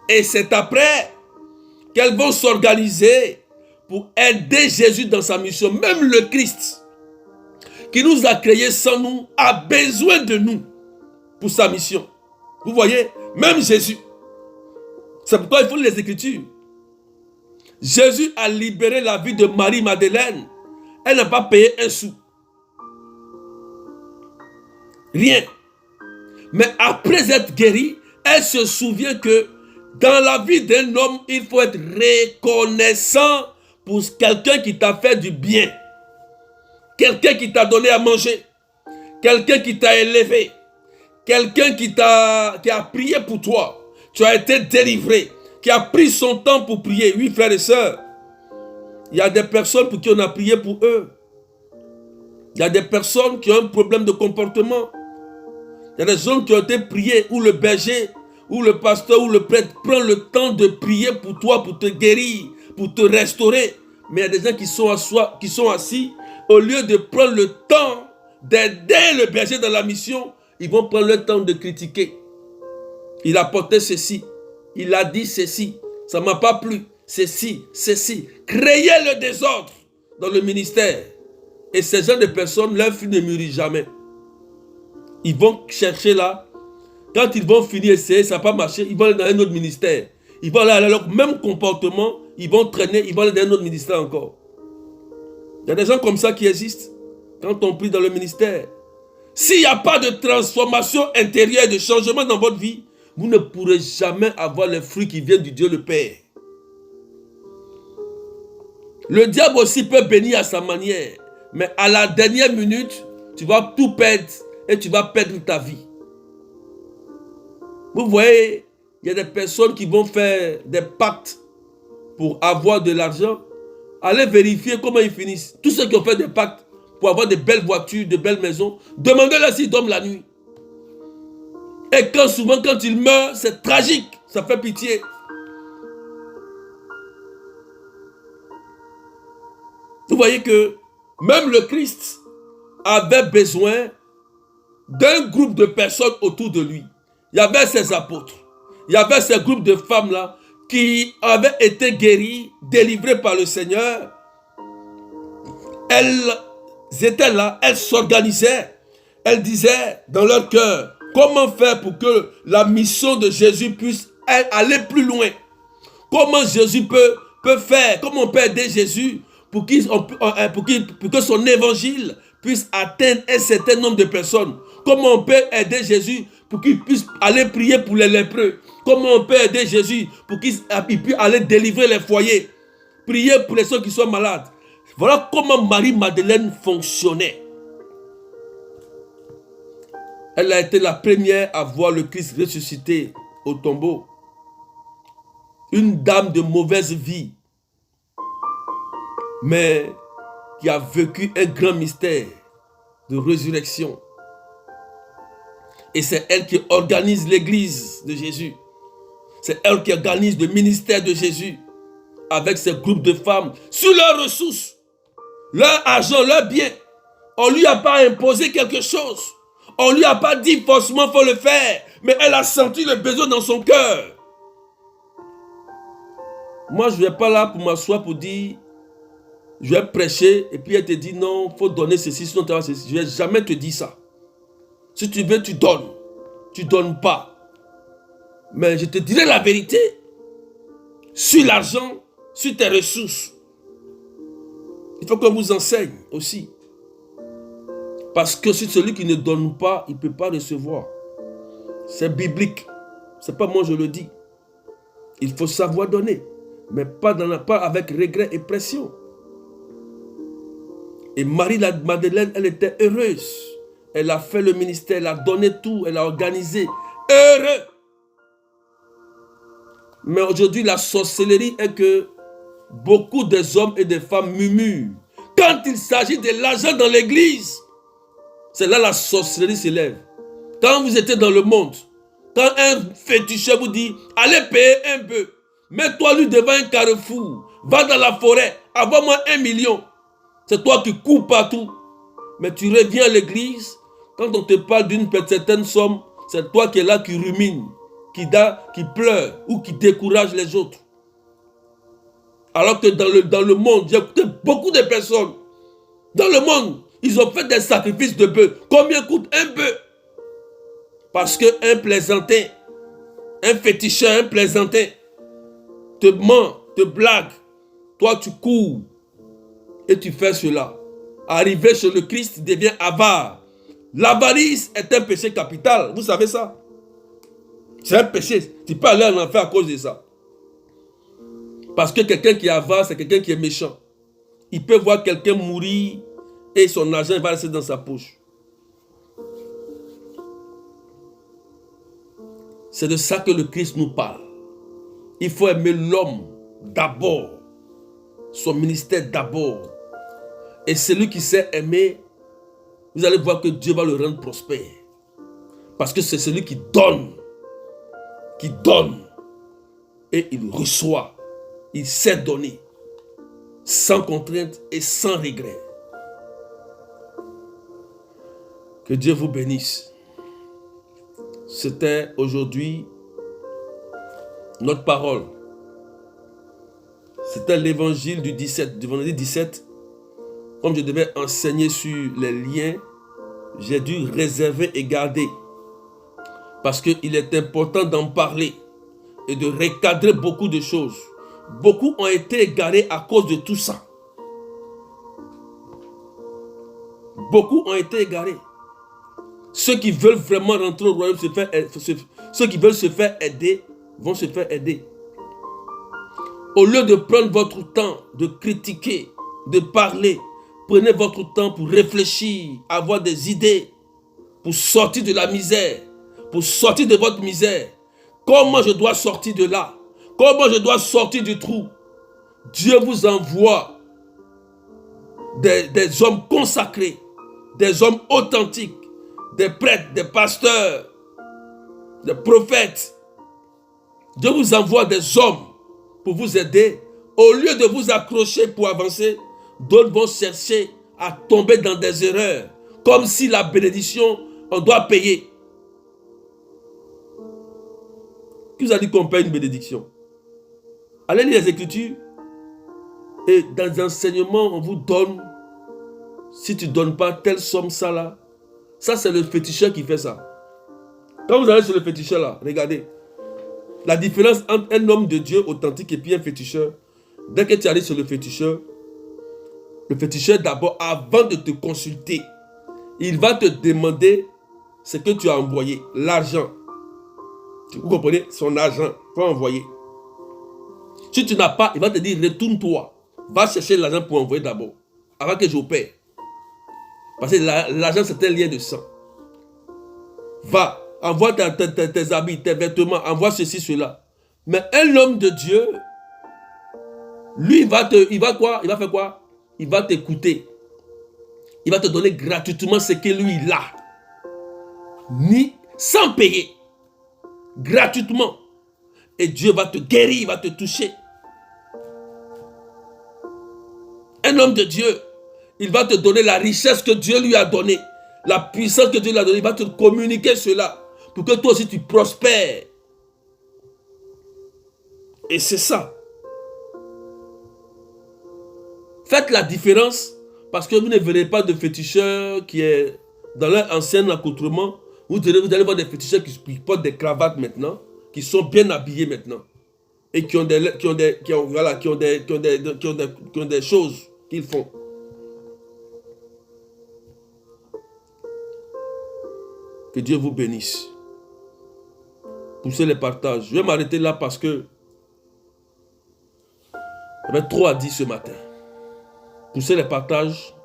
Et c'est après qu'elles vont s'organiser pour aider Jésus dans sa mission. Même le Christ, qui nous a créés sans nous, a besoin de nous pour sa mission. Vous voyez, même Jésus. C'est pourquoi il faut les Écritures. Jésus a libéré la vie de Marie-Madeleine. Elle n'a pas payé un sou. Rien. Mais après être guérie, elle se souvient que dans la vie d'un homme, il faut être reconnaissant pour quelqu'un qui t'a fait du bien. Quelqu'un qui t'a donné à manger. Quelqu'un qui t'a élevé. Quelqu'un qui a prié pour toi. Tu as été délivré. Qui a pris son temps pour prier. Oui, frères et sœurs. Il y a des personnes pour qui on a prié pour eux. Il y a des personnes qui ont un problème de comportement. Il y a des gens qui ont été priés, ou le berger, ou le pasteur, ou le prêtre prend le temps de prier pour toi, pour te guérir, pour te restaurer. Mais il y a des gens qui sont assis, au lieu de prendre le temps d'aider le berger dans la mission, ils vont prendre le temps de critiquer. Il a porté ceci, il a dit ceci, ça ne m'a pas plu, ceci. Créer le désordre dans le ministère. Et ces gens de personnes, leur fruit ne mûrit jamais. Ils vont chercher là. Quand ils vont finir essayer, ça n'a pas marché, ils vont aller dans un autre ministère. Ils vont aller à leur même comportement, ils vont traîner, ils vont aller dans un autre ministère encore. Il y a des gens comme ça qui existent. Quand on prie dans le ministère, s'il n'y a pas de transformation intérieure, de changement dans votre vie, vous ne pourrez jamais avoir les fruits qui viennent du Dieu le Père. Le diable aussi peut bénir à sa manière, mais à la dernière minute, tu vas tout perdre et tu vas perdre ta vie. Vous voyez, il y a des personnes qui vont faire des pactes pour avoir de l'argent. Allez vérifier comment ils finissent. Tous ceux qui ont fait des pactes pour avoir de belles voitures, de belles maisons, demandez-leur s'ils dorment la nuit. Et souvent quand ils meurent, c'est tragique, ça fait pitié. Vous voyez que même le Christ avait besoin d'un groupe de personnes autour de lui. Il y avait ses apôtres. Il y avait ces groupes de femmes-là qui avaient été guéries, délivrées par le Seigneur. Elles étaient là, elles s'organisaient. Elles disaient dans leur cœur, comment faire pour que la mission de Jésus puisse aller plus loin? Comment Jésus peut faire? Comment on peut aider Jésus pour que son évangile puisse atteindre un certain nombre de personnes? Comment on peut aider Jésus pour qu'il puisse aller prier pour les lépreux? Comment on peut aider Jésus pour qu'il puisse aller délivrer les foyers? Prier pour les gens qui sont malades. Voilà comment Marie-Madeleine fonctionnait. Elle a été la première à voir le Christ ressuscité au tombeau. Une dame de mauvaise vie, mais qui a vécu un grand mystère de résurrection. Et c'est elle qui organise l'église de Jésus. C'est elle qui organise le ministère de Jésus avec ses groupes de femmes sur leurs ressources, leur argent, leurs biens. On ne lui a pas imposé quelque chose. On ne lui a pas dit forcément qu'il faut le faire. Mais elle a senti le besoin dans son cœur. Moi, je ne vais pas là pour m'asseoir pour dire, je vais prêcher et puis elle te dit non, il faut donner ceci, sinon tu vas ceci. Je ne vais jamais te dire ça. Si tu veux, tu donnes. Tu ne donnes pas. Mais je te dirai la vérité. Sur l'argent, sur tes ressources. Il faut qu'on vous enseigne aussi. Parce que si celui qui ne donne pas, il ne peut pas recevoir. C'est biblique. Ce n'est pas moi je le dis. Il faut savoir donner. Mais pas avec regret et pression. Et Marie-Madeleine, elle était heureuse. Elle a fait le ministère, elle a donné tout, elle a organisé. Heureux. Mais aujourd'hui, la sorcellerie est que beaucoup des hommes et des femmes murmurent. Quand il s'agit de l'argent dans l'église, c'est là la sorcellerie s'élève. Quand vous étiez dans le monde, quand un féticheur vous dit, allez payer un bœuf, mets-toi lui devant un carrefour, va dans la forêt, envoie-moi 1 million. C'est toi qui cours partout. Mais tu reviens à l'église, quand on te parle d'une certaine somme, c'est toi qui es là, qui rumine, qui pleure ou qui décourage les autres. Alors que dans le monde, j'ai écouté beaucoup de personnes. Dans le monde, ils ont fait des sacrifices de bœufs. Combien coûte un bœuf? Parce qu'un plaisantin, un féticheur, un plaisantin, te ment, te blague. Toi, tu cours et tu fais cela. Arrivé chez le Christ, tu deviens avare. L'avarice est un péché capital. Vous savez ça? C'est un péché. Tu peux aller en enfer à cause de ça. Parce que quelqu'un qui est avare, c'est quelqu'un qui est méchant. Il peut voir quelqu'un mourir et son argent va rester dans sa poche. C'est de ça que le Christ nous parle. Il faut aimer l'homme d'abord. Son ministère d'abord. Et celui qui sait aimer, vous allez voir que Dieu va le rendre prospère. Parce que c'est celui qui donne. Qui donne. Et il reçoit. Il sait donner. Sans contrainte et sans regret. Que Dieu vous bénisse. C'était aujourd'hui notre parole. C'était l'évangile du vendredi 17. Comme je devais enseigner sur les liens j'ai dû réserver et garder. Parce qu'il est important d'en parler et de recadrer beaucoup de choses. Beaucoup ont été égarés à cause de tout ça. Beaucoup ont été égarés. Ceux qui veulent vraiment rentrer au royaume, ceux qui veulent se faire aider, vont se faire aider. Au lieu de prendre votre temps, de critiquer, de parler, prenez votre temps pour réfléchir, avoir des idées, pour sortir de la misère, pour sortir de votre misère. Comment je dois sortir de là? Comment je dois sortir du trou? Dieu vous envoie des hommes consacrés, des hommes authentiques, des prêtres, des pasteurs, des prophètes. Dieu vous envoie des hommes pour vous aider. Au lieu de vous accrocher pour avancer, d'autres vont chercher à tomber dans des erreurs, comme si la bénédiction, on doit payer. Qui vous a dit qu'on paye une bénédiction? Allez lire les Écritures et dans les enseignements, on vous donne, si tu ne donnes pas telle somme, ça là, ça c'est le féticheur qui fait ça. Quand vous allez sur le féticheur là, regardez, la différence entre un homme de Dieu authentique et puis un féticheur, dès que tu arrives sur le féticheur d'abord, avant de te consulter, il va te demander ce que tu as envoyé, l'argent. Vous comprenez? Son argent, il faut envoyer. Si tu n'as pas, il va te dire, retourne-toi. Va chercher l'argent pour envoyer d'abord, avant que j'opère. Parce que l'argent, c'est un lien de sang. Va, envoie tes habits, tes vêtements, envoie ceci, cela. Mais un homme de Dieu, lui, il va faire quoi? Il va t'écouter. Il va te donner gratuitement ce que lui, il a. Ni sans payer. Gratuitement. Et Dieu va te guérir, il va te toucher. Un homme de Dieu, il va te donner la richesse que Dieu lui a donnée. La puissance que Dieu lui a donnée. Il va te communiquer cela. Pour que toi aussi tu prospères. Et c'est ça. Faites la différence. Parce que vous ne verrez pas de féticheurs qui est dans leur ancien accoutrement. Vous allez voir des féticheurs qui portent des cravates maintenant. Qui sont bien habillés maintenant. Et qui ont des choses qu'ils font. Que Dieu vous bénisse. Poussez les partages. Je vais m'arrêter là parce que j'avais trop à dire ce matin. Poussez les partages.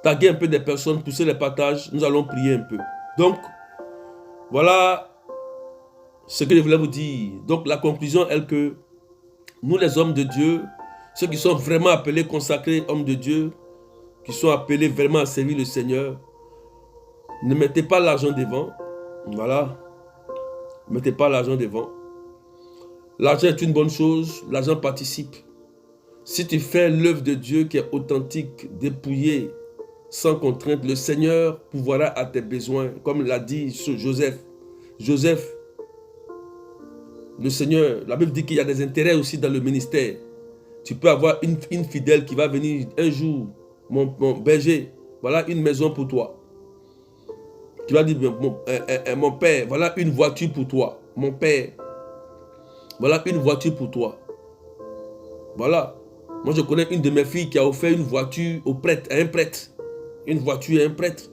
Taguez un peu des personnes. Poussez les partages. Nous allons prier un peu. Donc, voilà ce que je voulais vous dire. Donc, la conclusion est que nous, les hommes de Dieu, ceux qui sont vraiment appelés, consacrés hommes de Dieu, qui sont appelés vraiment à servir le Seigneur, ne mettez pas l'argent devant. Voilà. Ne mettez pas l'argent devant. L'argent est une bonne chose. L'argent participe. Si tu fais l'œuvre de Dieu qui est authentique, dépouillée, sans contrainte, le Seigneur pourvoira à tes besoins. Comme l'a dit Joseph. Joseph, le Seigneur, la Bible dit qu'il y a des intérêts aussi dans le ministère. Tu peux avoir une fidèle qui va venir un jour, mon berger, voilà une maison pour toi. Tu vas dire, mon père, voilà une voiture pour toi. Mon père, voilà une voiture pour toi. Voilà. Moi, je connais une de mes filles qui a offert une voiture au prêtre, à un prêtre. Une voiture à un prêtre.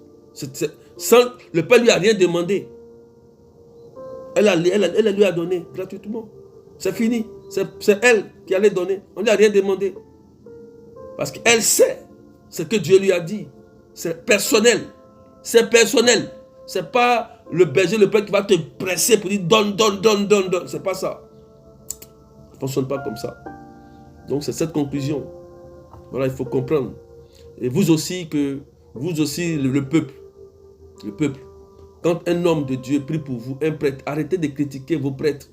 Le père lui a rien demandé. Elle lui a donné gratuitement. C'est fini. C'est elle qui allait donner. On ne lui a rien demandé. Parce qu'elle sait ce que Dieu lui a dit. C'est personnel. C'est personnel. Ce n'est pas le berger, le père qui va te presser pour dire donne. Ce n'est pas ça. Ça ne fonctionne pas comme ça. Donc c'est cette conclusion. Voilà, il faut comprendre. Et vous aussi, le peuple. Le peuple. Quand un homme de Dieu prie pour vous, un prêtre, arrêtez de critiquer vos prêtres,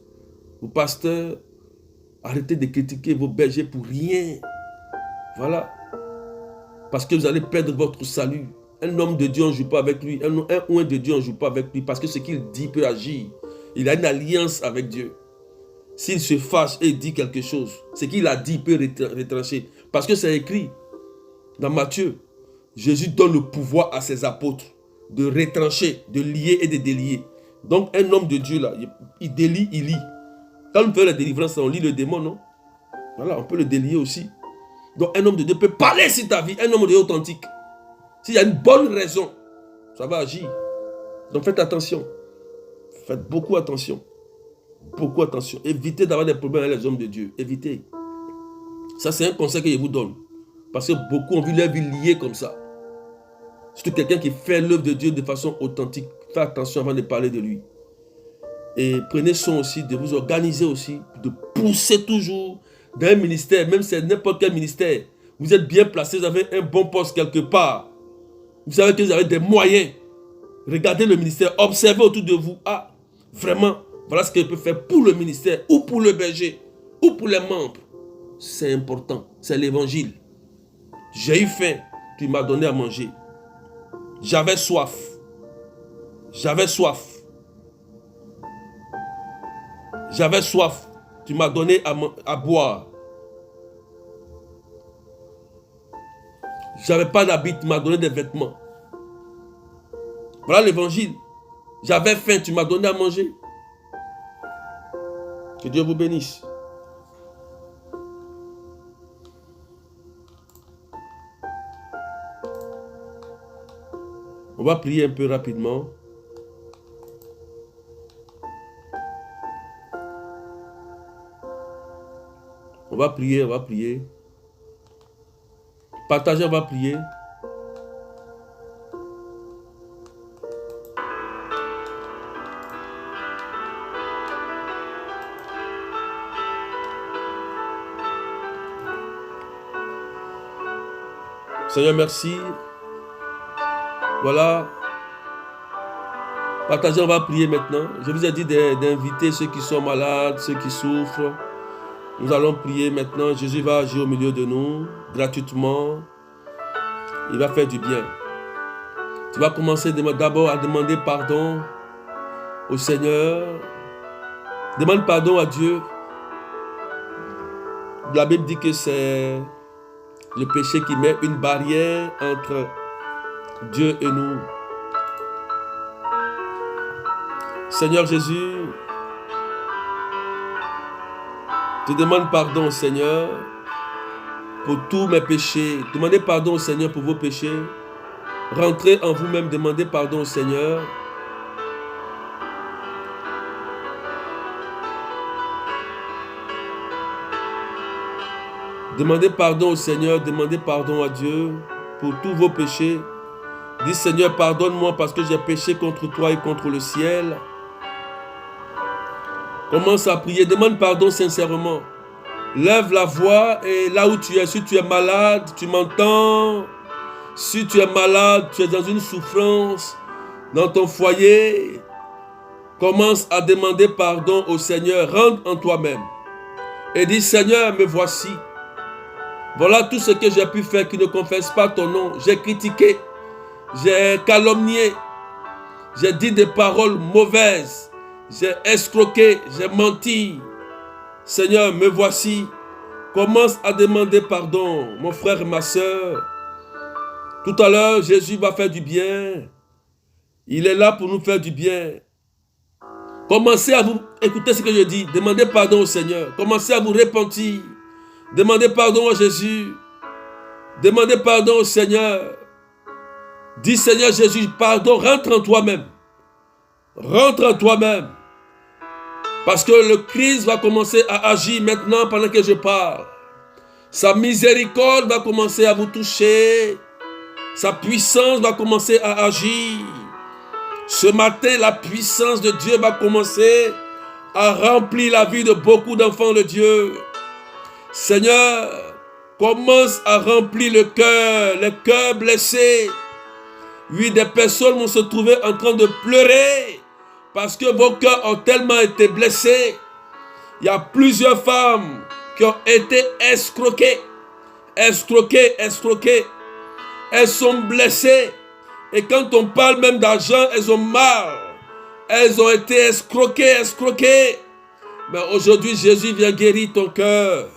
vos pasteurs. Arrêtez de critiquer vos bergers pour rien. Voilà. Parce que vous allez perdre votre salut. Un homme de Dieu, on ne joue pas avec lui. Un oint de Dieu, on ne joue pas avec lui. Parce que ce qu'il dit peut agir. Il a une alliance avec Dieu. S'il se fâche et dit quelque chose, ce qu'il a dit peut retrancher. Parce que c'est écrit dans Matthieu. Jésus donne le pouvoir à ses apôtres de retrancher, de lier et de délier. Donc un homme de Dieu là, il délie, il lie. Quand on fait la délivrance, on lit le démon, non? Voilà, on peut le délier aussi. Donc un homme de Dieu peut parler sur ta vie, un homme de Dieu authentique. S'il y a une bonne raison, ça va agir. Donc faites attention. Faites beaucoup attention. Beaucoup attention. Évitez d'avoir des problèmes avec les hommes de Dieu. Évitez. Ça, c'est un conseil que je vous donne. Parce que beaucoup ont vu leur vie liée comme ça. Surtout quelqu'un qui fait l'œuvre de Dieu de façon authentique. Faites attention avant de parler de lui. Et prenez soin aussi de vous organiser aussi, de pousser toujours dans un ministère, même si c'est n'importe quel ministère. Vous êtes bien placé, vous avez un bon poste quelque part. Vous savez que vous avez des moyens. Regardez le ministère, observez autour de vous. Ah, vraiment, voilà ce que je peux faire pour le ministère, ou pour le berger, ou pour les membres. C'est important, c'est l'évangile. J'ai eu faim, tu m'as donné à manger. J'avais soif. J'avais soif. J'avais soif. Tu m'as donné à boire. J'avais pas d'habit, tu m'as donné des vêtements. Voilà l'évangile. J'avais faim, tu m'as donné à manger. Que Dieu vous bénisse. On va prier un peu rapidement. On va prier, on va prier. Partagez, on va prier. Seigneur, merci. Voilà. Partagez, on va prier maintenant. Je vous ai dit d'inviter ceux qui sont malades, ceux qui souffrent. Nous allons prier maintenant. Jésus va agir au milieu de nous, gratuitement. Il va faire du bien. Tu vas commencer d'abord à demander pardon au Seigneur. Demande pardon à Dieu. La Bible dit que c'est le péché qui met une barrière entre Dieu et nous. Seigneur Jésus, je demande pardon au Seigneur pour tous mes péchés. Demandez pardon au Seigneur pour vos péchés. Rentrez en vous-même, demandez pardon au Seigneur. Demandez pardon au Seigneur, demandez pardon à Dieu pour tous vos péchés. Dis Seigneur, pardonne-moi parce que j'ai péché contre toi et contre le ciel. Commence à prier, demande pardon sincèrement. Lève la voix et là où tu es, si tu es malade, tu m'entends. Si tu es malade, tu es dans une souffrance dans ton foyer, commence à demander pardon au Seigneur. Rentre en toi-même et dis Seigneur, me voici. Voilà tout ce que j'ai pu faire qui ne confesse pas ton nom. J'ai critiqué, j'ai calomnié, j'ai dit des paroles mauvaises, j'ai escroqué, j'ai menti. Seigneur, me voici. Commence à demander pardon, mon frère et ma soeur. Tout à l'heure, Jésus va faire du bien. Il est là pour nous faire du bien. Commencez à vous écouter ce que je dis. Demandez pardon au Seigneur. Commencez à vous repentir. Demandez pardon à Jésus. Demandez pardon au Seigneur. Dis Seigneur Jésus, pardon, rentre en toi-même. Rentre en toi-même. Parce que le Christ va commencer à agir maintenant pendant que je parle. Sa miséricorde va commencer à vous toucher. Sa puissance va commencer à agir. Ce matin, la puissance de Dieu va commencer à remplir la vie de beaucoup d'enfants de Dieu. Seigneur, commence à remplir les cœurs blessés. Oui, des personnes vont se trouver en train de pleurer parce que vos cœurs ont tellement été blessés. Il y a plusieurs femmes qui ont été escroquées. Elles sont blessées. Et quand on parle même d'argent, elles ont mal. Elles ont été escroquées. Mais aujourd'hui, Jésus vient guérir ton cœur.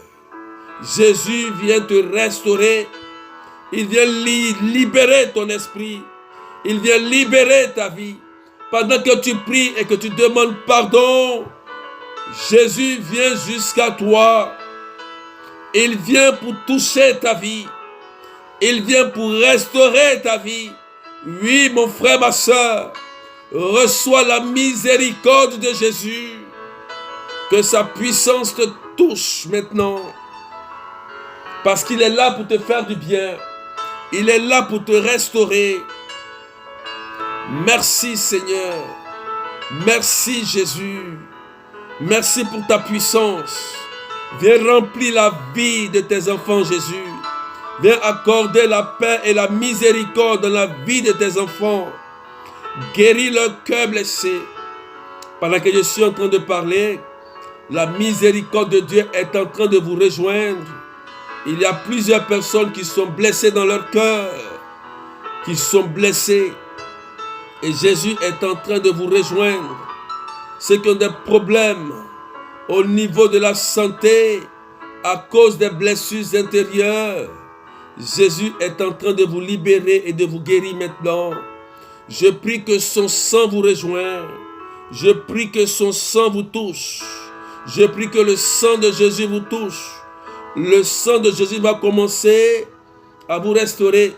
Jésus vient te restaurer. Il vient libérer ton esprit. Il vient libérer ta vie. Pendant que tu pries et que tu demandes pardon, Jésus vient jusqu'à toi. Il vient pour toucher ta vie. Il vient pour restaurer ta vie. Oui, mon frère, ma soeur, reçois la miséricorde de Jésus. Que sa puissance te touche maintenant. Parce qu'il est là pour te faire du bien. Il est là pour te restaurer. Merci Seigneur. Merci Jésus. Merci pour ta puissance. Viens remplir la vie de tes enfants, Jésus. Viens accorder la paix et la miséricorde dans la vie de tes enfants. Guéris leur cœur blessé. Pendant que je suis en train de parler, la miséricorde de Dieu est en train de vous rejoindre. Il y a plusieurs personnes qui sont blessées dans leur cœur, qui sont blessées. Et Jésus est en train de vous rejoindre. Ceux qui ont des problèmes au niveau de la santé à cause des blessures intérieures, Jésus est en train de vous libérer et de vous guérir maintenant. Je prie que son sang vous rejoigne. Je prie que son sang vous touche. Je prie que le sang de Jésus vous touche. Le sang de Jésus va commencer à vous restaurer.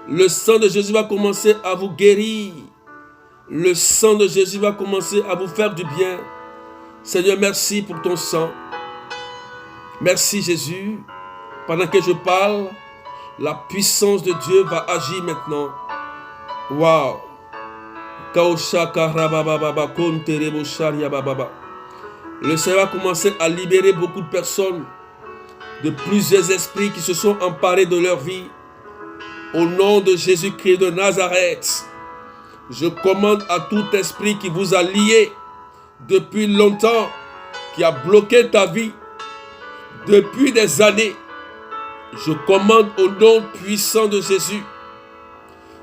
Le sang de Jésus va commencer à vous guérir. Le sang de Jésus va commencer à vous faire du bien. Seigneur, merci pour ton sang. Merci Jésus. Pendant que je parle, la puissance de Dieu va agir maintenant. Waouh. Le Seigneur va commencer à libérer beaucoup de personnes de plusieurs esprits qui se sont emparés de leur vie. Au nom de Jésus-Christ de Nazareth, je commande à tout esprit qui vous a lié depuis longtemps, qui a bloqué ta vie depuis des années. Je commande au nom puissant de Jésus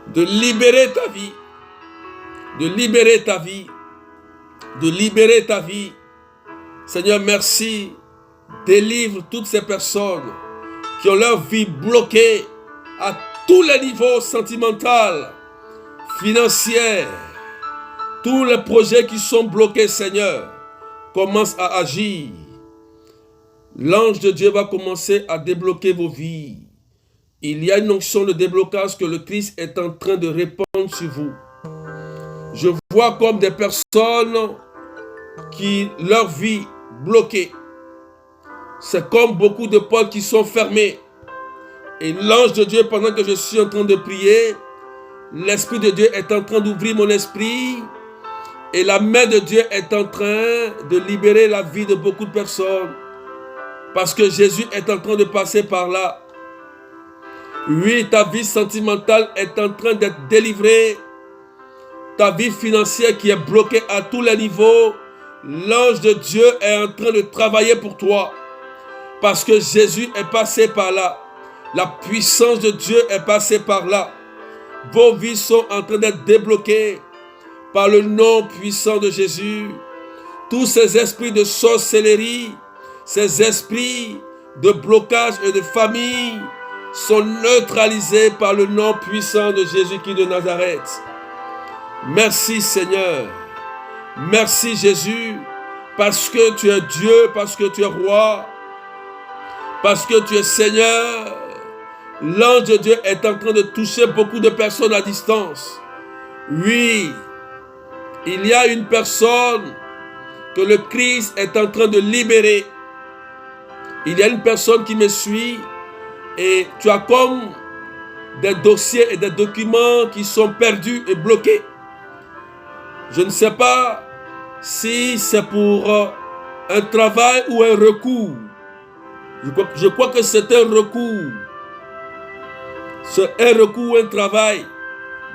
de libérer ta vie, de libérer ta vie, de libérer ta vie. Seigneur, merci. Délivre toutes ces personnes qui ont leur vie bloquée à tous les niveaux sentimentaux, financiers. Tous les projets qui sont bloqués, Seigneur, commencent à agir. L'ange de Dieu va commencer à débloquer vos vies. Il y a une onction de déblocage que le Christ est en train de répandre sur vous. Je vois comme des personnes qui, leur vie bloquée, c'est comme beaucoup de portes qui sont fermées. Et l'ange de Dieu, pendant que je suis en train de prier, l'Esprit de Dieu est en train d'ouvrir mon esprit. Et la main de Dieu est en train de libérer la vie de beaucoup de personnes. Parce que Jésus est en train de passer par là. Oui, ta vie sentimentale est en train d'être délivrée. Ta vie financière qui est bloquée à tous les niveaux, l'ange de Dieu est en train de travailler pour toi. Parce que Jésus est passé par là. La puissance de Dieu est passée par là. Vos vies sont en train d'être débloquées par le nom puissant de Jésus. Tous ces esprits de sorcellerie, ces esprits de blocage et de famille sont neutralisés par le nom puissant de Jésus-Christ de Nazareth. Merci Seigneur. Merci Jésus, parce que tu es Dieu, parce que tu es roi, parce que tu es Seigneur. L'ange de Dieu est en train de toucher beaucoup de personnes à distance. Oui, il y a une personne que le Christ est en train de libérer. Il y a une personne qui me suit et tu as comme des dossiers et des documents qui sont perdus et bloqués. Je ne sais pas si c'est pour un travail ou un recours. Je crois que c'est un recours. C'est un recours ou un travail.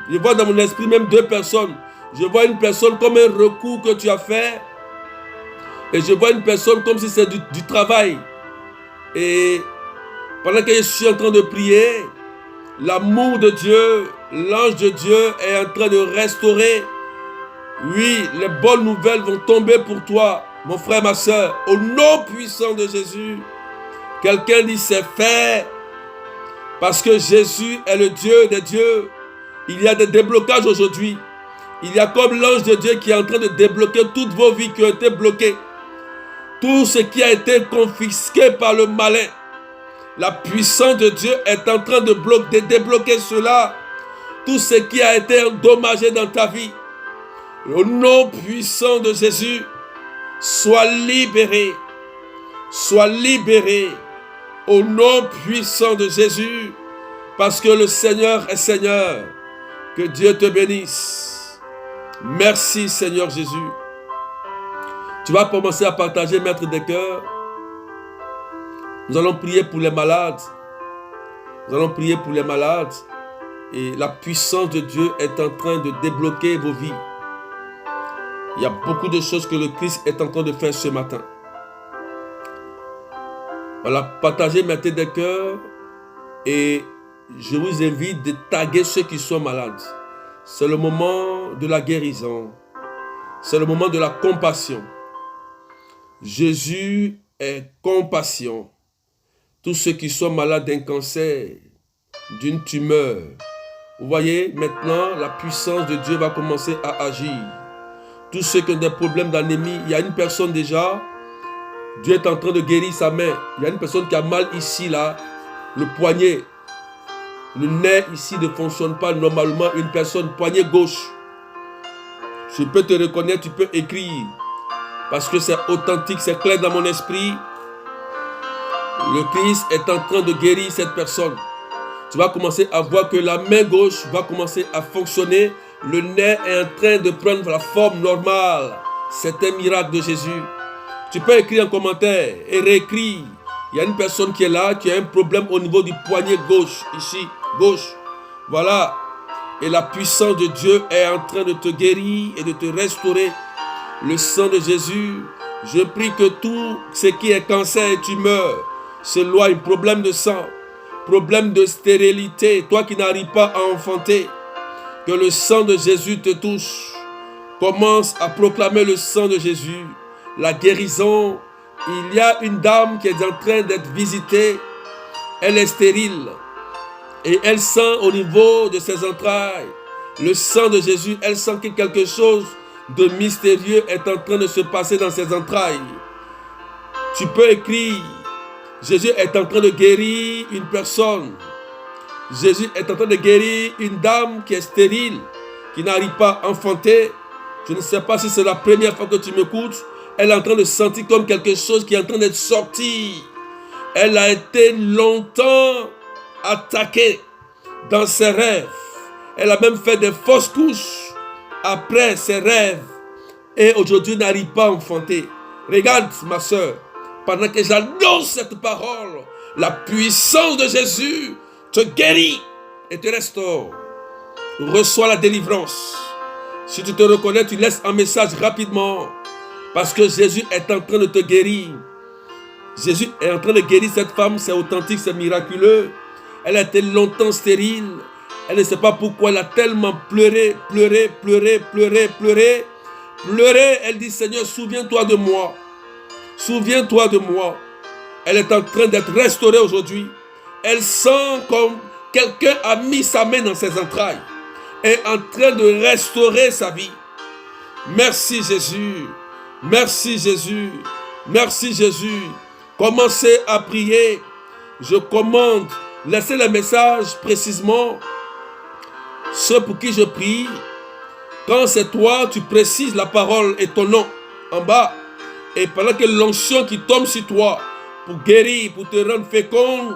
Je vois dans mon esprit même deux personnes. Je vois une personne comme un recours que tu as fait. Et je vois une personne comme si c'est du travail. Et pendant que je suis en train de prier, l'amour de Dieu, l'ange de Dieu est en train de restaurer. Oui, les bonnes nouvelles vont tomber pour toi, mon frère, ma soeur. Au nom puissant de Jésus, quelqu'un dit c'est fait. Parce que Jésus est le Dieu des dieux. Il y a des déblocages aujourd'hui. Il y a comme l'ange de Dieu qui est en train de débloquer toutes vos vies qui ont été bloquées. Tout ce qui a été confisqué par le malin. La puissance de Dieu est en train de débloquer cela. Tout ce qui a été endommagé dans ta vie. Au nom puissant de Jésus, sois libéré. Sois libéré. Au nom puissant de Jésus. Parce que le Seigneur est Seigneur. Que Dieu te bénisse. Merci Seigneur Jésus. Tu vas commencer à partager, maître des cœurs. Nous allons prier pour les malades. Nous allons prier pour les malades. Et la puissance de Dieu est en train de débloquer vos vies. Il y a beaucoup de choses que le Christ est en train de faire ce matin. Voilà, partagez, mettez des cœurs. Et je vous invite de taguer ceux qui sont malades. C'est le moment de la guérison. C'est le moment de la compassion. Jésus est compassion. Tous ceux qui sont malades d'un cancer, d'une tumeur. Vous voyez, maintenant, la puissance de Dieu va commencer à agir. Tous ceux qui ont des problèmes d'anémie, il y a une personne déjà, Dieu est en train de guérir sa main. Il y a une personne qui a mal ici, là, le poignet. Le nez ici ne fonctionne pas normalement. Une personne, poignet gauche. Je peux te reconnaître, tu peux écrire. Parce que c'est authentique, c'est clair dans mon esprit. Le Christ est en train de guérir cette personne. Tu vas commencer à voir que la main gauche va commencer à fonctionner. Le nez est en train de prendre la forme normale. C'est un miracle de Jésus. Tu peux écrire en commentaire et réécrire. Il y a une personne qui est là, qui a un problème au niveau du poignet gauche. Ici, gauche. Voilà. Et la puissance de Dieu est en train de te guérir et de te restaurer. Le sang de Jésus, je prie que tout ce qui est cancer et tumeur s'éloigne. Problème de sang, problème de stérilité, toi qui n'arrives pas à enfanter, que le sang de Jésus te touche. Commence à proclamer le sang de Jésus, la guérison. Il y a une dame qui est en train d'être visitée. Elle est stérile. Et elle sent au niveau de ses entrailles le sang de Jésus. Elle sent que quelque chose de mystérieux est en train de se passer dans ses entrailles. Tu peux écrire. Jésus est en train de guérir une personne. Jésus est en train de guérir une dame qui est stérile, qui n'arrive pas à enfanter. Je ne sais pas si c'est la première fois que tu m'écoutes. Elle est en train de sentir comme quelque chose qui est en train d'être sorti. Elle a été longtemps attaquée dans ses rêves. Elle a même fait des fausses couches après ses rêves. Et aujourd'hui n'arrive pas à enfanter. Regarde ma soeur, pendant que j'annonce cette parole, la puissance de Jésus te guérit et te restaure. Reçois la délivrance. Si tu te reconnais, tu laisses un message rapidement. Parce que Jésus est en train de te guérir. Jésus est en train de guérir cette femme. C'est authentique, c'est miraculeux. Elle a été longtemps stérile. Elle ne sait pas pourquoi. Elle a tellement pleuré. Elle dit, Seigneur, souviens-toi de moi. Souviens-toi de moi. Elle est en train d'être restaurée aujourd'hui. Elle sent comme quelqu'un a mis sa main dans ses entrailles. Elle est en train de restaurer sa vie. Merci Jésus. Merci Jésus. Merci Jésus. Commencez à prier. Je commande. Laissez le message précisément. Ceux pour qui je prie. Quand c'est toi, tu précises la parole et ton nom en bas. Et pendant que l'onction qui tombe sur toi pour guérir, pour te rendre fécond,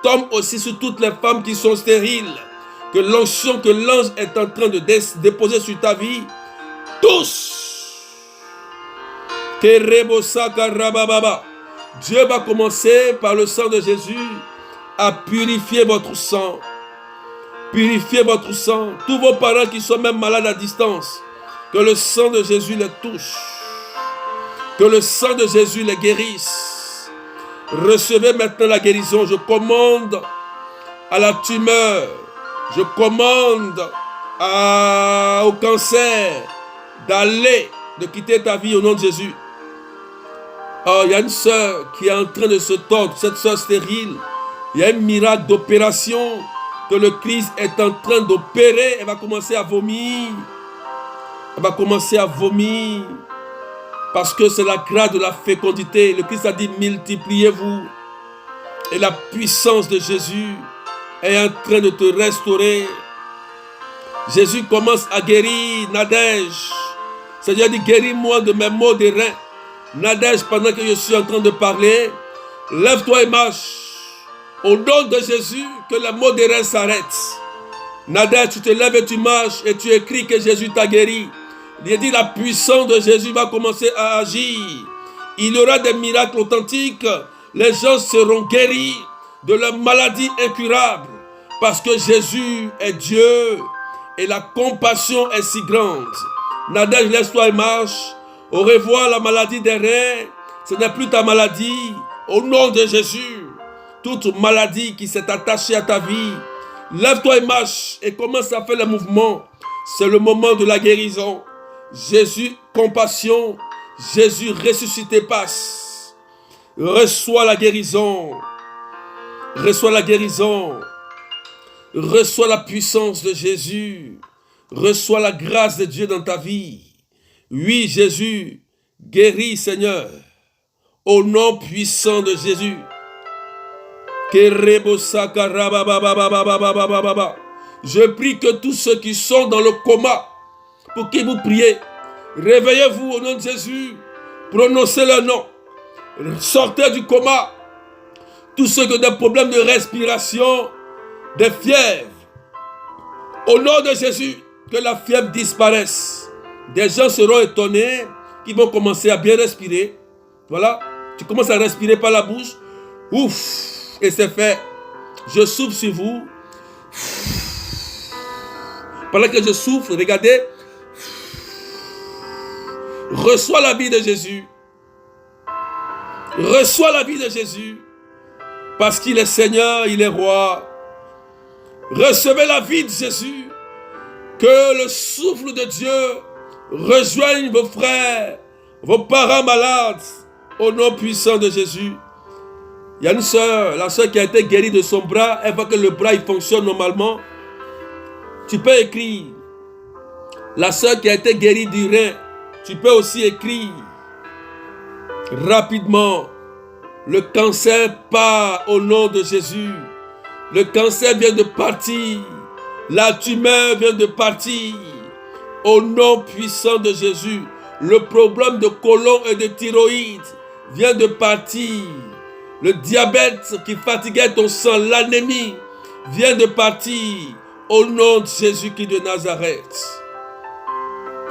tombe aussi sur toutes les femmes qui sont stériles. Que l'onction que l'ange est en train de déposer sur ta vie, tous. Dieu va commencer par le sang de Jésus à purifier votre sang. Purifiez votre sang. Tous vos parents qui sont même malades à distance, que le sang de Jésus les touche. Que le sang de Jésus les guérisse. Recevez maintenant la guérison. Je commande à la tumeur. Je commande au cancer d'aller, de quitter ta vie au nom de Jésus. Oh, il y a une sœur qui est en train de se tordre, cette sœur stérile. Il y a un miracle d'opération que le Christ est en train d'opérer. Elle va commencer à vomir. Elle va commencer à vomir. Parce que c'est la grâce de la fécondité. Le Christ a dit multipliez-vous. Et la puissance de Jésus est en train de te restaurer. Jésus commence à guérir Nadège. Seigneur dit guéris-moi de mes maux des reins. Nadège, pendant que je suis en train de parler, lève-toi et marche. Au nom de Jésus, que les maux des reins s'arrêtent. Nadège, tu te lèves et tu marches et tu écris que Jésus t'a guéri. Il dit la puissance de Jésus va commencer à agir. Il y aura des miracles authentiques. Les gens seront guéris de leurs maladies incurables. Parce que Jésus est Dieu et la compassion est si grande. Nadège, laisse-toi et marche. Au revoir la maladie des reins. Ce n'est plus ta maladie. Au nom de Jésus, toute maladie qui s'est attachée à ta vie, lève-toi et marche et commence à faire le mouvement. C'est le moment de la guérison. Jésus, compassion. Jésus, ressuscité, passe. Reçois la guérison. Reçois la guérison. Reçois la puissance de Jésus. Reçois la grâce de Dieu dans ta vie. Oui, Jésus, guéris, Seigneur. Au nom puissant de Jésus. Je prie que tous ceux qui sont dans le coma, pour qui vous priez, réveillez-vous au nom de Jésus, prononcez leur nom, sortez du coma. Tous ceux qui ont des problèmes de respiration, des fièvres, au nom de Jésus, que la fièvre disparaisse. Des gens seront étonnés, qui vont commencer à bien respirer. Voilà, tu commences à respirer par la bouche. Ouf, et c'est fait. Je souffle sur vous. Pendant que je souffle, regardez. Reçois la vie de Jésus. Reçois la vie de Jésus. Parce qu'il est Seigneur, il est roi. Recevez la vie de Jésus. Que le souffle de Dieu rejoigne vos frères, vos parents malades, au nom puissant de Jésus. Il y a une soeur, la soeur qui a été guérie de son bras, elle voit que le bras il fonctionne normalement. Tu peux écrire. La soeur qui a été guérie du rein, tu peux aussi écrire. Rapidement, le cancer part au nom de Jésus. Le cancer vient de partir. La tumeur vient de partir. Au nom puissant de Jésus. Le problème de côlon et de thyroïde vient de partir. Le diabète qui fatiguait ton sang, l'anémie, vient de partir. Au nom de Jésus-Christ de Nazareth.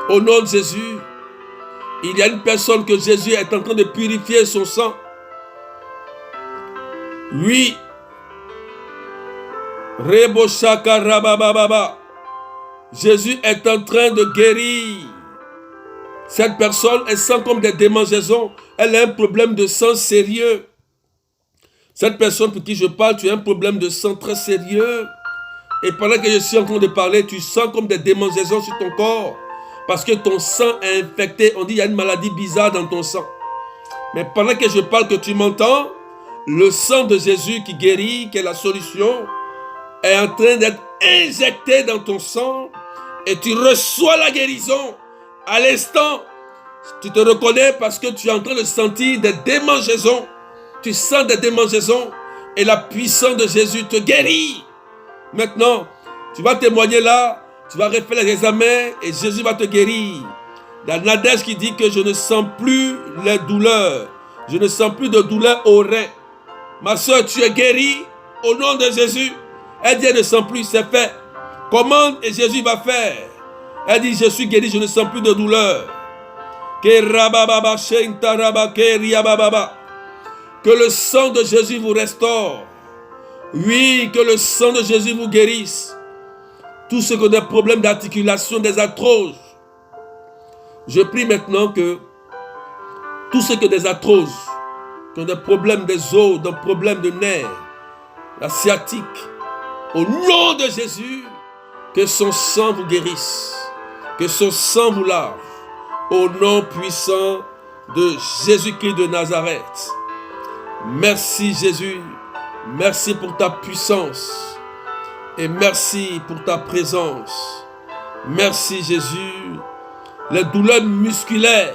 Au nom de Jésus, il y a une personne que Jésus est en train de purifier son sang. Oui. Jésus est en train de guérir. Cette personne, elle sent comme des démangeaisons. Elle a un problème de sang sérieux. Cette personne pour qui je parle, tu as un problème de sang très sérieux. Et pendant que je suis en train de parler, tu sens comme des démangeaisons sur ton corps. Parce que ton sang est infecté. On dit qu'il y a une maladie bizarre dans ton sang. Mais pendant que je parle, que tu m'entends, le sang de Jésus qui guérit, qui est la solution, est en train d'être injecté dans ton sang. Et tu reçois la guérison. À l'instant, tu te reconnais parce que tu es en train de sentir des démangeaisons. Tu sens des démangeaisons. Et la puissance de Jésus te guérit. Maintenant, tu vas témoigner là. Tu vas refaire les examens et Jésus va te guérir. Il y a Nadège qui dit que je ne sens plus les douleurs. Je ne sens plus de douleurs au rein. Ma soeur, tu es guérie au nom de Jésus. Elle dit, elle ne sent plus, c'est fait. Commande et Jésus va faire. Elle dit, je suis guérie, je ne sens plus de douleur. Que le sang de Jésus vous restaure. Oui, que le sang de Jésus vous guérisse. Tous ceux qui ont des problèmes d'articulation, des arthroses. Je prie maintenant que tous ceux qui ont des arthroses, qui ont des problèmes des os, des problèmes de nerfs, la sciatique, au nom de Jésus, que son sang vous guérisse, que son sang vous lave, au nom puissant de Jésus-Christ de Nazareth. Merci Jésus, Merci pour ta puissance. Et merci pour ta présence. Merci Jésus. Les douleurs musculaires,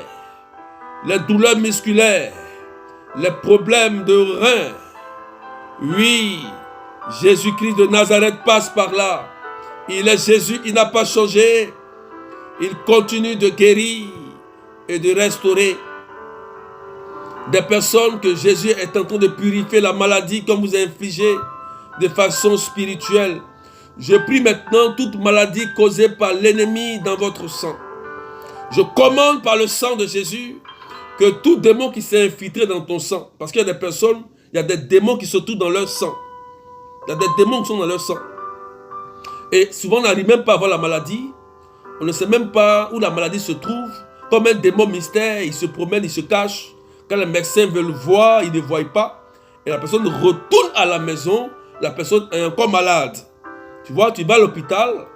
les problèmes de reins. Oui, Jésus-Christ de Nazareth passe par là. Il est Jésus, il n'a pas changé. Il continue de guérir et de restaurer. Des personnes que Jésus est en train de purifier la maladie qu'on vous a infligée de façon spirituelle. Je prie maintenant toute maladie causée par l'ennemi dans votre sang. Je commande par le sang de Jésus que tout démon qui s'est infiltré dans ton sang, parce qu'il y a des personnes, il y a des démons qui se trouvent dans leur sang. Il y a des démons qui sont dans leur sang. Et souvent on n'arrive même pas à voir la maladie. On ne sait même pas où la maladie se trouve. Comme un démon mystère, il se promène, il se cache. Quand les médecins veulent le voir, ils ne le voient pas. Et la personne retourne à la maison, la personne est encore malade. Tu vois, tu vas à l'hôpital,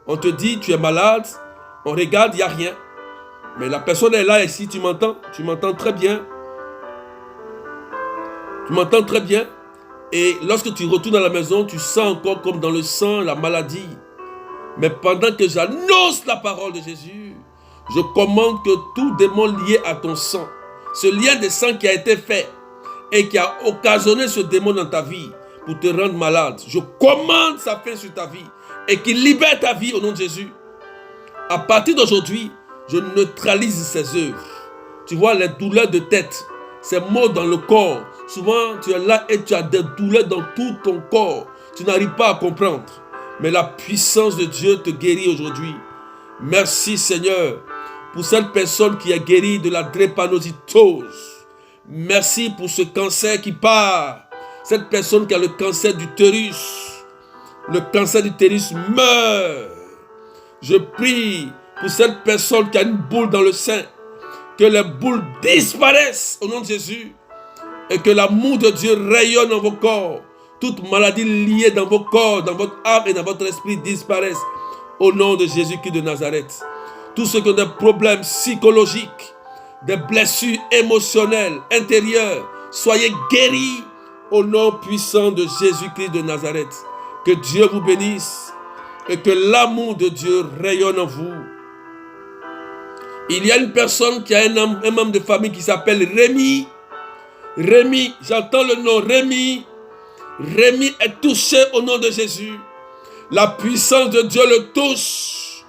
on te dit tu es malade, on regarde, il n'y a rien. Mais la personne est là ici, tu m'entends très bien. Tu m'entends très bien. Et lorsque tu retournes à la maison, tu sens encore comme dans le sang la maladie. Mais pendant que j'annonce la parole de Jésus, je commande que tout démon lié à ton sang, ce lien de sang qui a été fait et qui a occasionné ce démon dans ta vie pour te rendre malade, je commande sa fin sur ta vie et qu'il libère ta vie au nom de Jésus. À partir d'aujourd'hui, je neutralise ses œuvres. Tu vois les douleurs de tête, ces maux dans le corps. Souvent, tu es là et tu as des douleurs dans tout ton corps. Tu n'arrives pas à comprendre. Mais la puissance de Dieu te guérit aujourd'hui. Merci Seigneur pour cette personne qui est guérie de la drépanocytose. Merci pour ce cancer qui part. Cette personne qui a le cancer d'utérus. Le cancer d'utérus meurt. Je prie pour cette personne qui a une boule dans le sein. Que les boules disparaissent au nom de Jésus. Et que l'amour de Dieu rayonne dans vos corps. Toute maladie liée dans vos corps, dans votre âme et dans votre esprit disparaissent au nom de Jésus-Christ de Nazareth. Tous ceux qui ont des problèmes psychologiques, des blessures émotionnelles, intérieures, soyez guéris au nom puissant de Jésus-Christ de Nazareth. Que Dieu vous bénisse et que l'amour de Dieu rayonne en vous. Il y a une personne qui a un membre de famille qui s'appelle Rémi. Rémi, j'entends le nom Rémi. Rémi est touché au nom de Jésus. La puissance de Dieu le touche.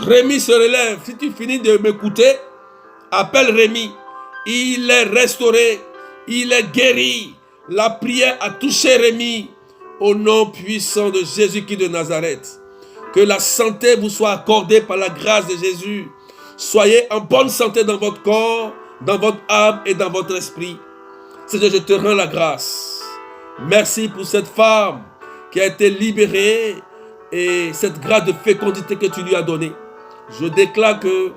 Rémi se relève. Si tu finis de m'écouter, appelle Rémi. Il est restauré. Il est guéri. La prière a touché Rémi. Au nom puissant de Jésus-Christ de Nazareth. Que la santé vous soit accordée par la grâce de Jésus. Soyez en bonne santé dans votre corps, dans votre âme et dans votre esprit. Seigneur, je te rends la grâce. Merci pour cette femme qui a été libérée et cette grâce de fécondité que tu lui as donnée. Je déclare que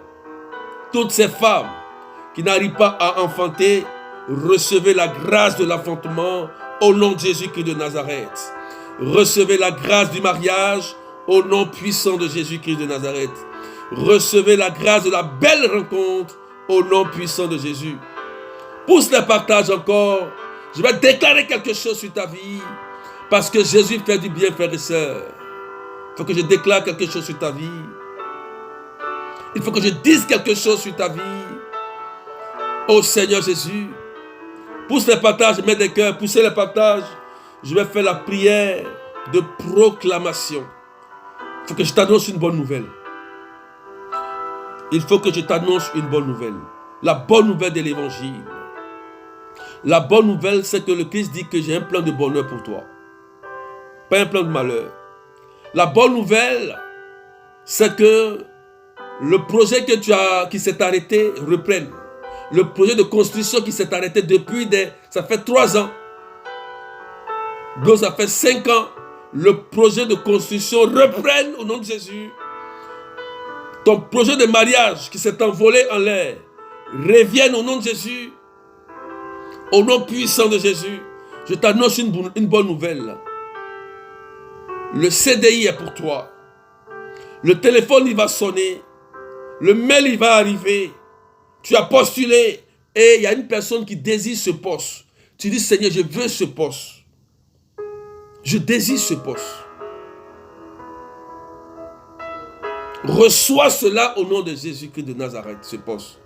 toutes ces femmes qui n'arrivent pas à enfanter, recevez la grâce de l'enfantement au nom de Jésus-Christ de Nazareth. Recevez la grâce du mariage au nom puissant de Jésus-Christ de Nazareth. Recevez la grâce de la belle rencontre au nom puissant de Jésus. Pousse les partages encore. Je vais déclarer quelque chose sur ta vie. Parce que Jésus fait du bien, frères et sœurs. Il faut que je déclare quelque chose sur ta vie. Il faut que je dise quelque chose sur ta vie. Oh Seigneur Jésus. Pousse les partages, mets des cœurs, poussez les partages. Je vais faire la prière de proclamation. Il faut que je t'annonce une bonne nouvelle. Il faut que je t'annonce une bonne nouvelle. La bonne nouvelle de l'évangile. La bonne nouvelle, c'est que le Christ dit que j'ai un plan de bonheur pour toi. Pas un plan de malheur. La bonne nouvelle, c'est que le projet qui s'est arrêté reprenne. Le projet de construction qui s'est arrêté depuis ça fait 3 ans. Donc ça fait 5 ans. Le projet de construction reprenne au nom de Jésus. Ton projet de mariage qui s'est envolé en l'air revienne au nom de Jésus. Au nom puissant de Jésus, je t'annonce une bonne nouvelle. Le CDI est pour toi. Le téléphone, il va sonner. Le mail, il va arriver. Tu as postulé et il y a une personne qui désire ce poste. Tu dis, Seigneur, je veux ce poste. Je désire ce poste. Reçois cela au nom de Jésus-Christ de Nazareth, ce poste.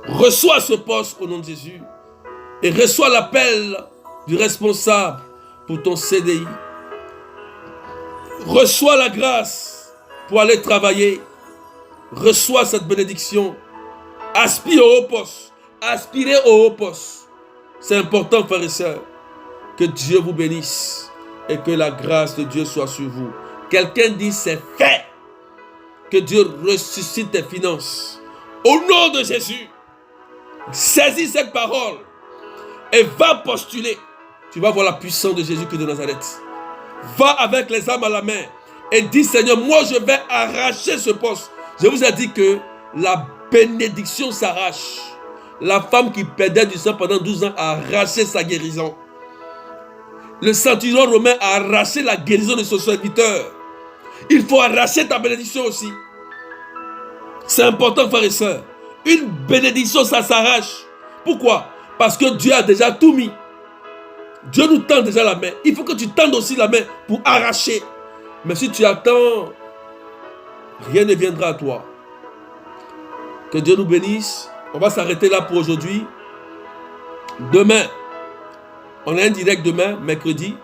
Reçois ce poste au nom de Jésus et reçois l'appel du responsable pour ton CDI. Reçois la grâce pour aller travailler. Reçois cette bénédiction. Aspire au haut poste. Aspirez au haut poste. C'est important, frères et sœurs, que Dieu vous bénisse et que la grâce de Dieu soit sur vous. Quelqu'un dit c'est fait. Que Dieu ressuscite tes finances. Au nom de Jésus, saisis cette parole et va postuler. Tu vas voir la puissance de Jésus-Christ de Nazareth. Va avec les armes à la main et dis Seigneur, moi je vais arracher ce poste. Je vous ai dit que la bénédiction s'arrache. La femme qui perdait du sang pendant 12 ans a arraché sa guérison. Le centurion romain a arraché la guérison de son serviteur. Il faut arracher ta bénédiction aussi. C'est important, frères et sœurs. Une bénédiction, ça s'arrache. Pourquoi? Parce que Dieu a déjà tout mis. Dieu nous tend déjà la main. Il faut que tu tendes aussi la main pour arracher. Mais si tu attends, rien ne viendra à toi. Que Dieu nous bénisse. On va s'arrêter là pour aujourd'hui. Demain, on a un direct demain, mercredi.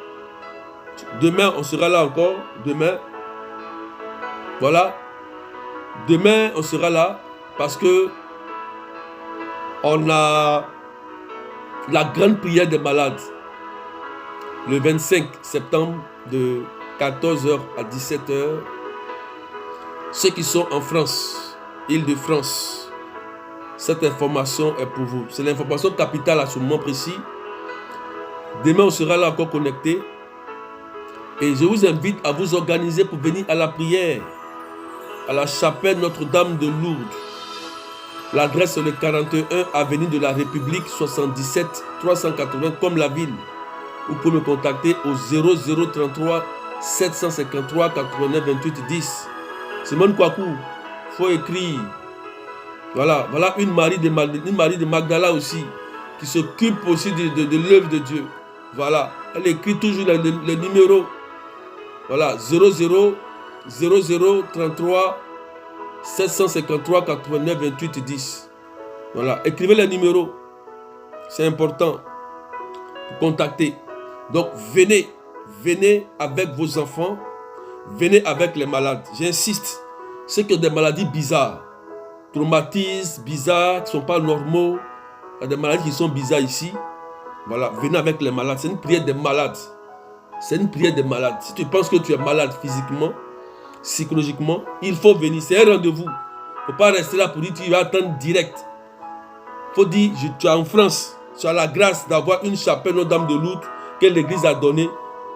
Demain, on sera là encore. Demain. Voilà. Demain, on sera là parce que on a la grande prière des malades. Le 25 septembre de 14h à 17h. Ceux qui sont en France, Île-de-France, cette information est pour vous. C'est l'information capitale à ce moment précis. Demain, on sera là encore connecté. Et je vous invite à vous organiser pour venir à la prière à la chapelle Notre-Dame de Lourdes. L'adresse est le 41 avenue de la République 77 380 comme la ville. Vous pouvez me contacter au 0033 753 89 28 10. Simone Kouakou, il faut écrire. Voilà une Marie de Magdala aussi, qui s'occupe aussi de l'œuvre de Dieu. Voilà, elle écrit toujours le numéro. Voilà, 0033 753 89 28 10. Voilà, écrivez les numéros. C'est important pour contacter. Donc, venez avec vos enfants, venez avec les malades. J'insiste, c'est que des maladies bizarres, traumatismes bizarres, qui ne sont pas normaux. Il y a des maladies qui sont bizarres ici. Voilà, venez avec les malades. C'est une prière des malades. C'est une prière des malades. Si tu penses que tu es malade physiquement, psychologiquement, il faut venir. C'est un rendez-vous. Il ne faut pas rester là pour dire tu vas attendre direct. Il faut dire, tu es en France. Tu as la grâce d'avoir une chapelle Notre-Dame de Lourdes que l'église a donnée.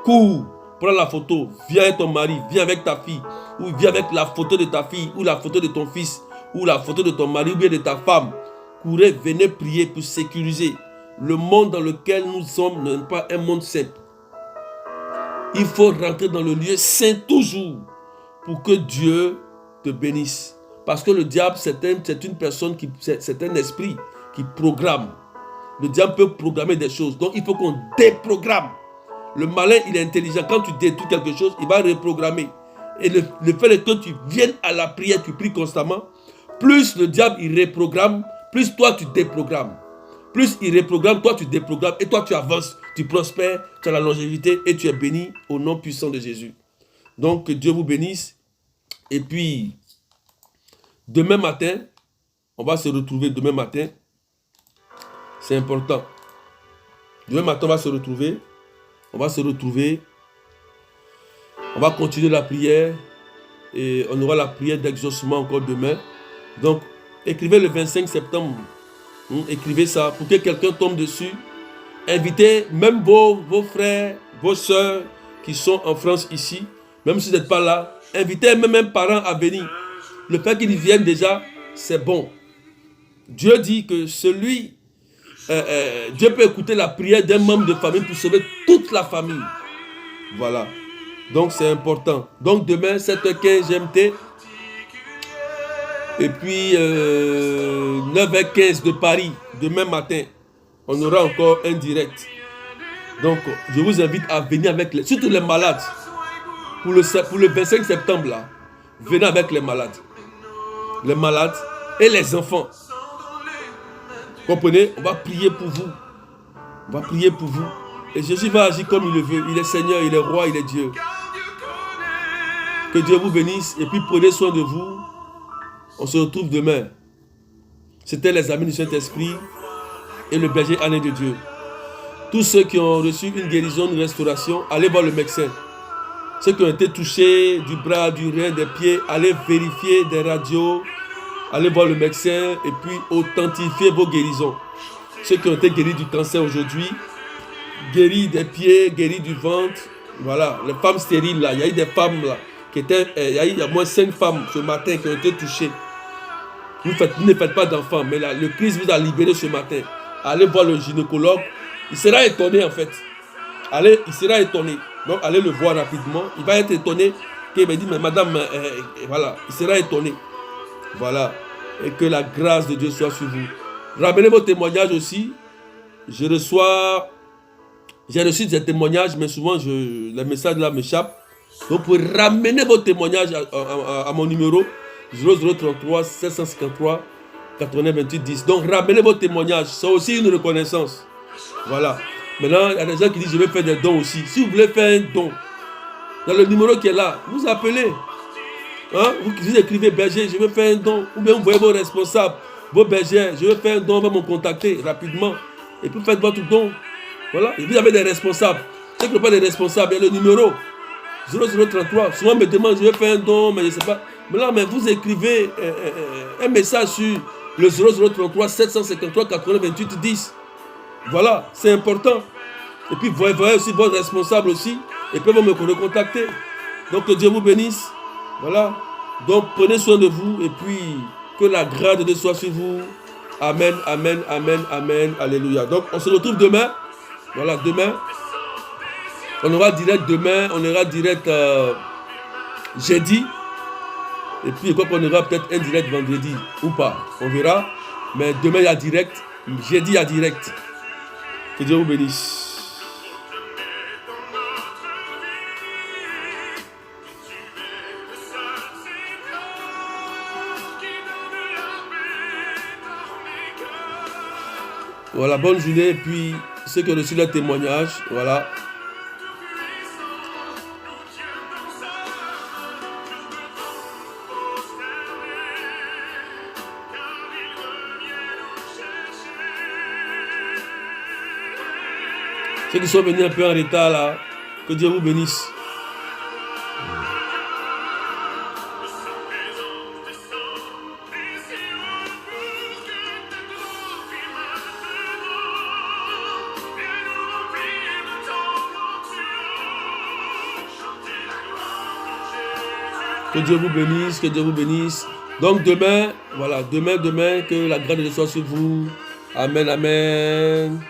Cours, prends la photo. Viens avec ton mari, viens avec ta fille. Ou viens avec la photo de ta fille, ou la photo de ton fils, ou la photo de ton mari, ou bien de ta femme. Courez, venez prier pour sécuriser. Le monde dans lequel nous sommes n'est pas un monde simple. Il faut rentrer dans le lieu saint toujours pour que Dieu te bénisse. Parce que le diable, c'est une personne, c'est un esprit qui programme. Le diable peut programmer des choses. Donc, il faut qu'on déprogramme. Le malin, il est intelligent. Quand tu détruis quelque chose, il va reprogrammer. Et le fait que tu viennes à la prière, tu pries constamment, plus le diable, il reprogramme, plus toi, tu déprogrammes. Plus il reprogramme, toi, tu déprogrammes. Et toi, tu avances, tu prospères, tu as la longévité et tu es béni au nom puissant de Jésus. Donc, que Dieu vous bénisse. Et puis, demain matin, on va se retrouver demain matin. C'est important. Demain matin, on va se retrouver. On va se retrouver. On va continuer la prière. Et on aura la prière d'exaucement encore demain. Donc, écrivez le 25 septembre. Écrivez ça pour que quelqu'un tombe dessus. Invitez même vos frères, vos soeurs qui sont en France ici. Même si vous n'êtes pas là. Invitez même un parent à venir. Le fait qu'ils viennent déjà, c'est bon. Dieu dit que Dieu peut écouter la prière d'un membre de famille pour sauver toute la famille. Voilà. Donc c'est important. Donc demain, 7h15 GMT. Et puis 9h15 de Paris. Demain matin, on aura encore un direct. Donc, je vous invite à venir avec surtout les malades. Pour le 25 septembre, là, venez avec les malades. Les malades et les enfants. Comprenez? On va prier pour vous. On va prier pour vous. Et Jésus va agir comme il le veut. Il est Seigneur, il est roi, il est Dieu. Que Dieu vous bénisse et puis prenez soin de vous. On se retrouve demain. C'était les amis du Saint-Esprit et le berger âné de Dieu. Tous ceux qui ont reçu une guérison, une restauration, allez voir le médecin. Ceux qui ont été touchés du bras, du rein, des pieds, allez vérifier des radios, allez voir le médecin et puis authentifier vos guérisons. Ceux qui ont été guéris du cancer aujourd'hui, guéris des pieds, guéris du ventre, voilà, les femmes stériles là, il y a eu des femmes là, il y a eu au moins 5 femmes ce matin qui ont été touchées. Vous ne faites pas d'enfants, mais là, le Christ vous a libéré ce matin. Allez voir le gynécologue, il sera étonné en fait. Il sera étonné. Donc allez le voir rapidement. Il va être étonné. Il me dit, mais madame, voilà, il sera étonné. Voilà. Et que la grâce de Dieu soit sur vous. Ramenez vos témoignages aussi. J'ai reçu des témoignages, mais souvent les messages là m'échappent. Donc vous pouvez ramener vos témoignages à mon numéro 0033 753 80 28 10. Donc ramenez vos témoignages. C'est aussi une reconnaissance. Voilà. Maintenant, il y a des gens qui disent je vais faire des dons aussi. Si vous voulez faire un don, dans le numéro qui est là, vous appelez. Hein? Vous écrivez berger, je vais faire un don. Ou bien vous voyez vos responsables, vos bergers, je vais faire un don, on va me contacter rapidement. Et puis faites votre don. Voilà. Et vous avez des responsables. Ceux qui n'ont pas de responsables, il y a le numéro 0033. Souvent on me demande je vais faire un don, mais je ne sais pas. Mais vous écrivez un message sur le 0033 753 80 28 10. Voilà, c'est important. Et puis, vous voyez aussi vos responsables aussi. Et puis, ils vont me recontacter. Donc, que Dieu vous bénisse. Voilà. Donc, prenez soin de vous. Et puis, que la grâce de Dieu soit sur vous. Amen, amen, amen, amen. Alléluia. Donc, on se retrouve demain. Voilà, demain. On aura direct demain. On aura direct jeudi. Et puis, je crois qu'on aura peut-être un direct vendredi. Ou pas. On verra. Mais demain, il y a direct. Jeudi, il y a direct. Que Dieu vous bénisse. Voilà, bonne journée. Et puis, ceux qui ont reçu leur témoignage, voilà. Ceux qui sont venus un peu en retard là, que Dieu vous bénisse. Que Dieu vous bénisse, que Dieu vous bénisse. Donc demain, voilà, demain, que la grâce de Dieu soit sur vous. Amen, amen.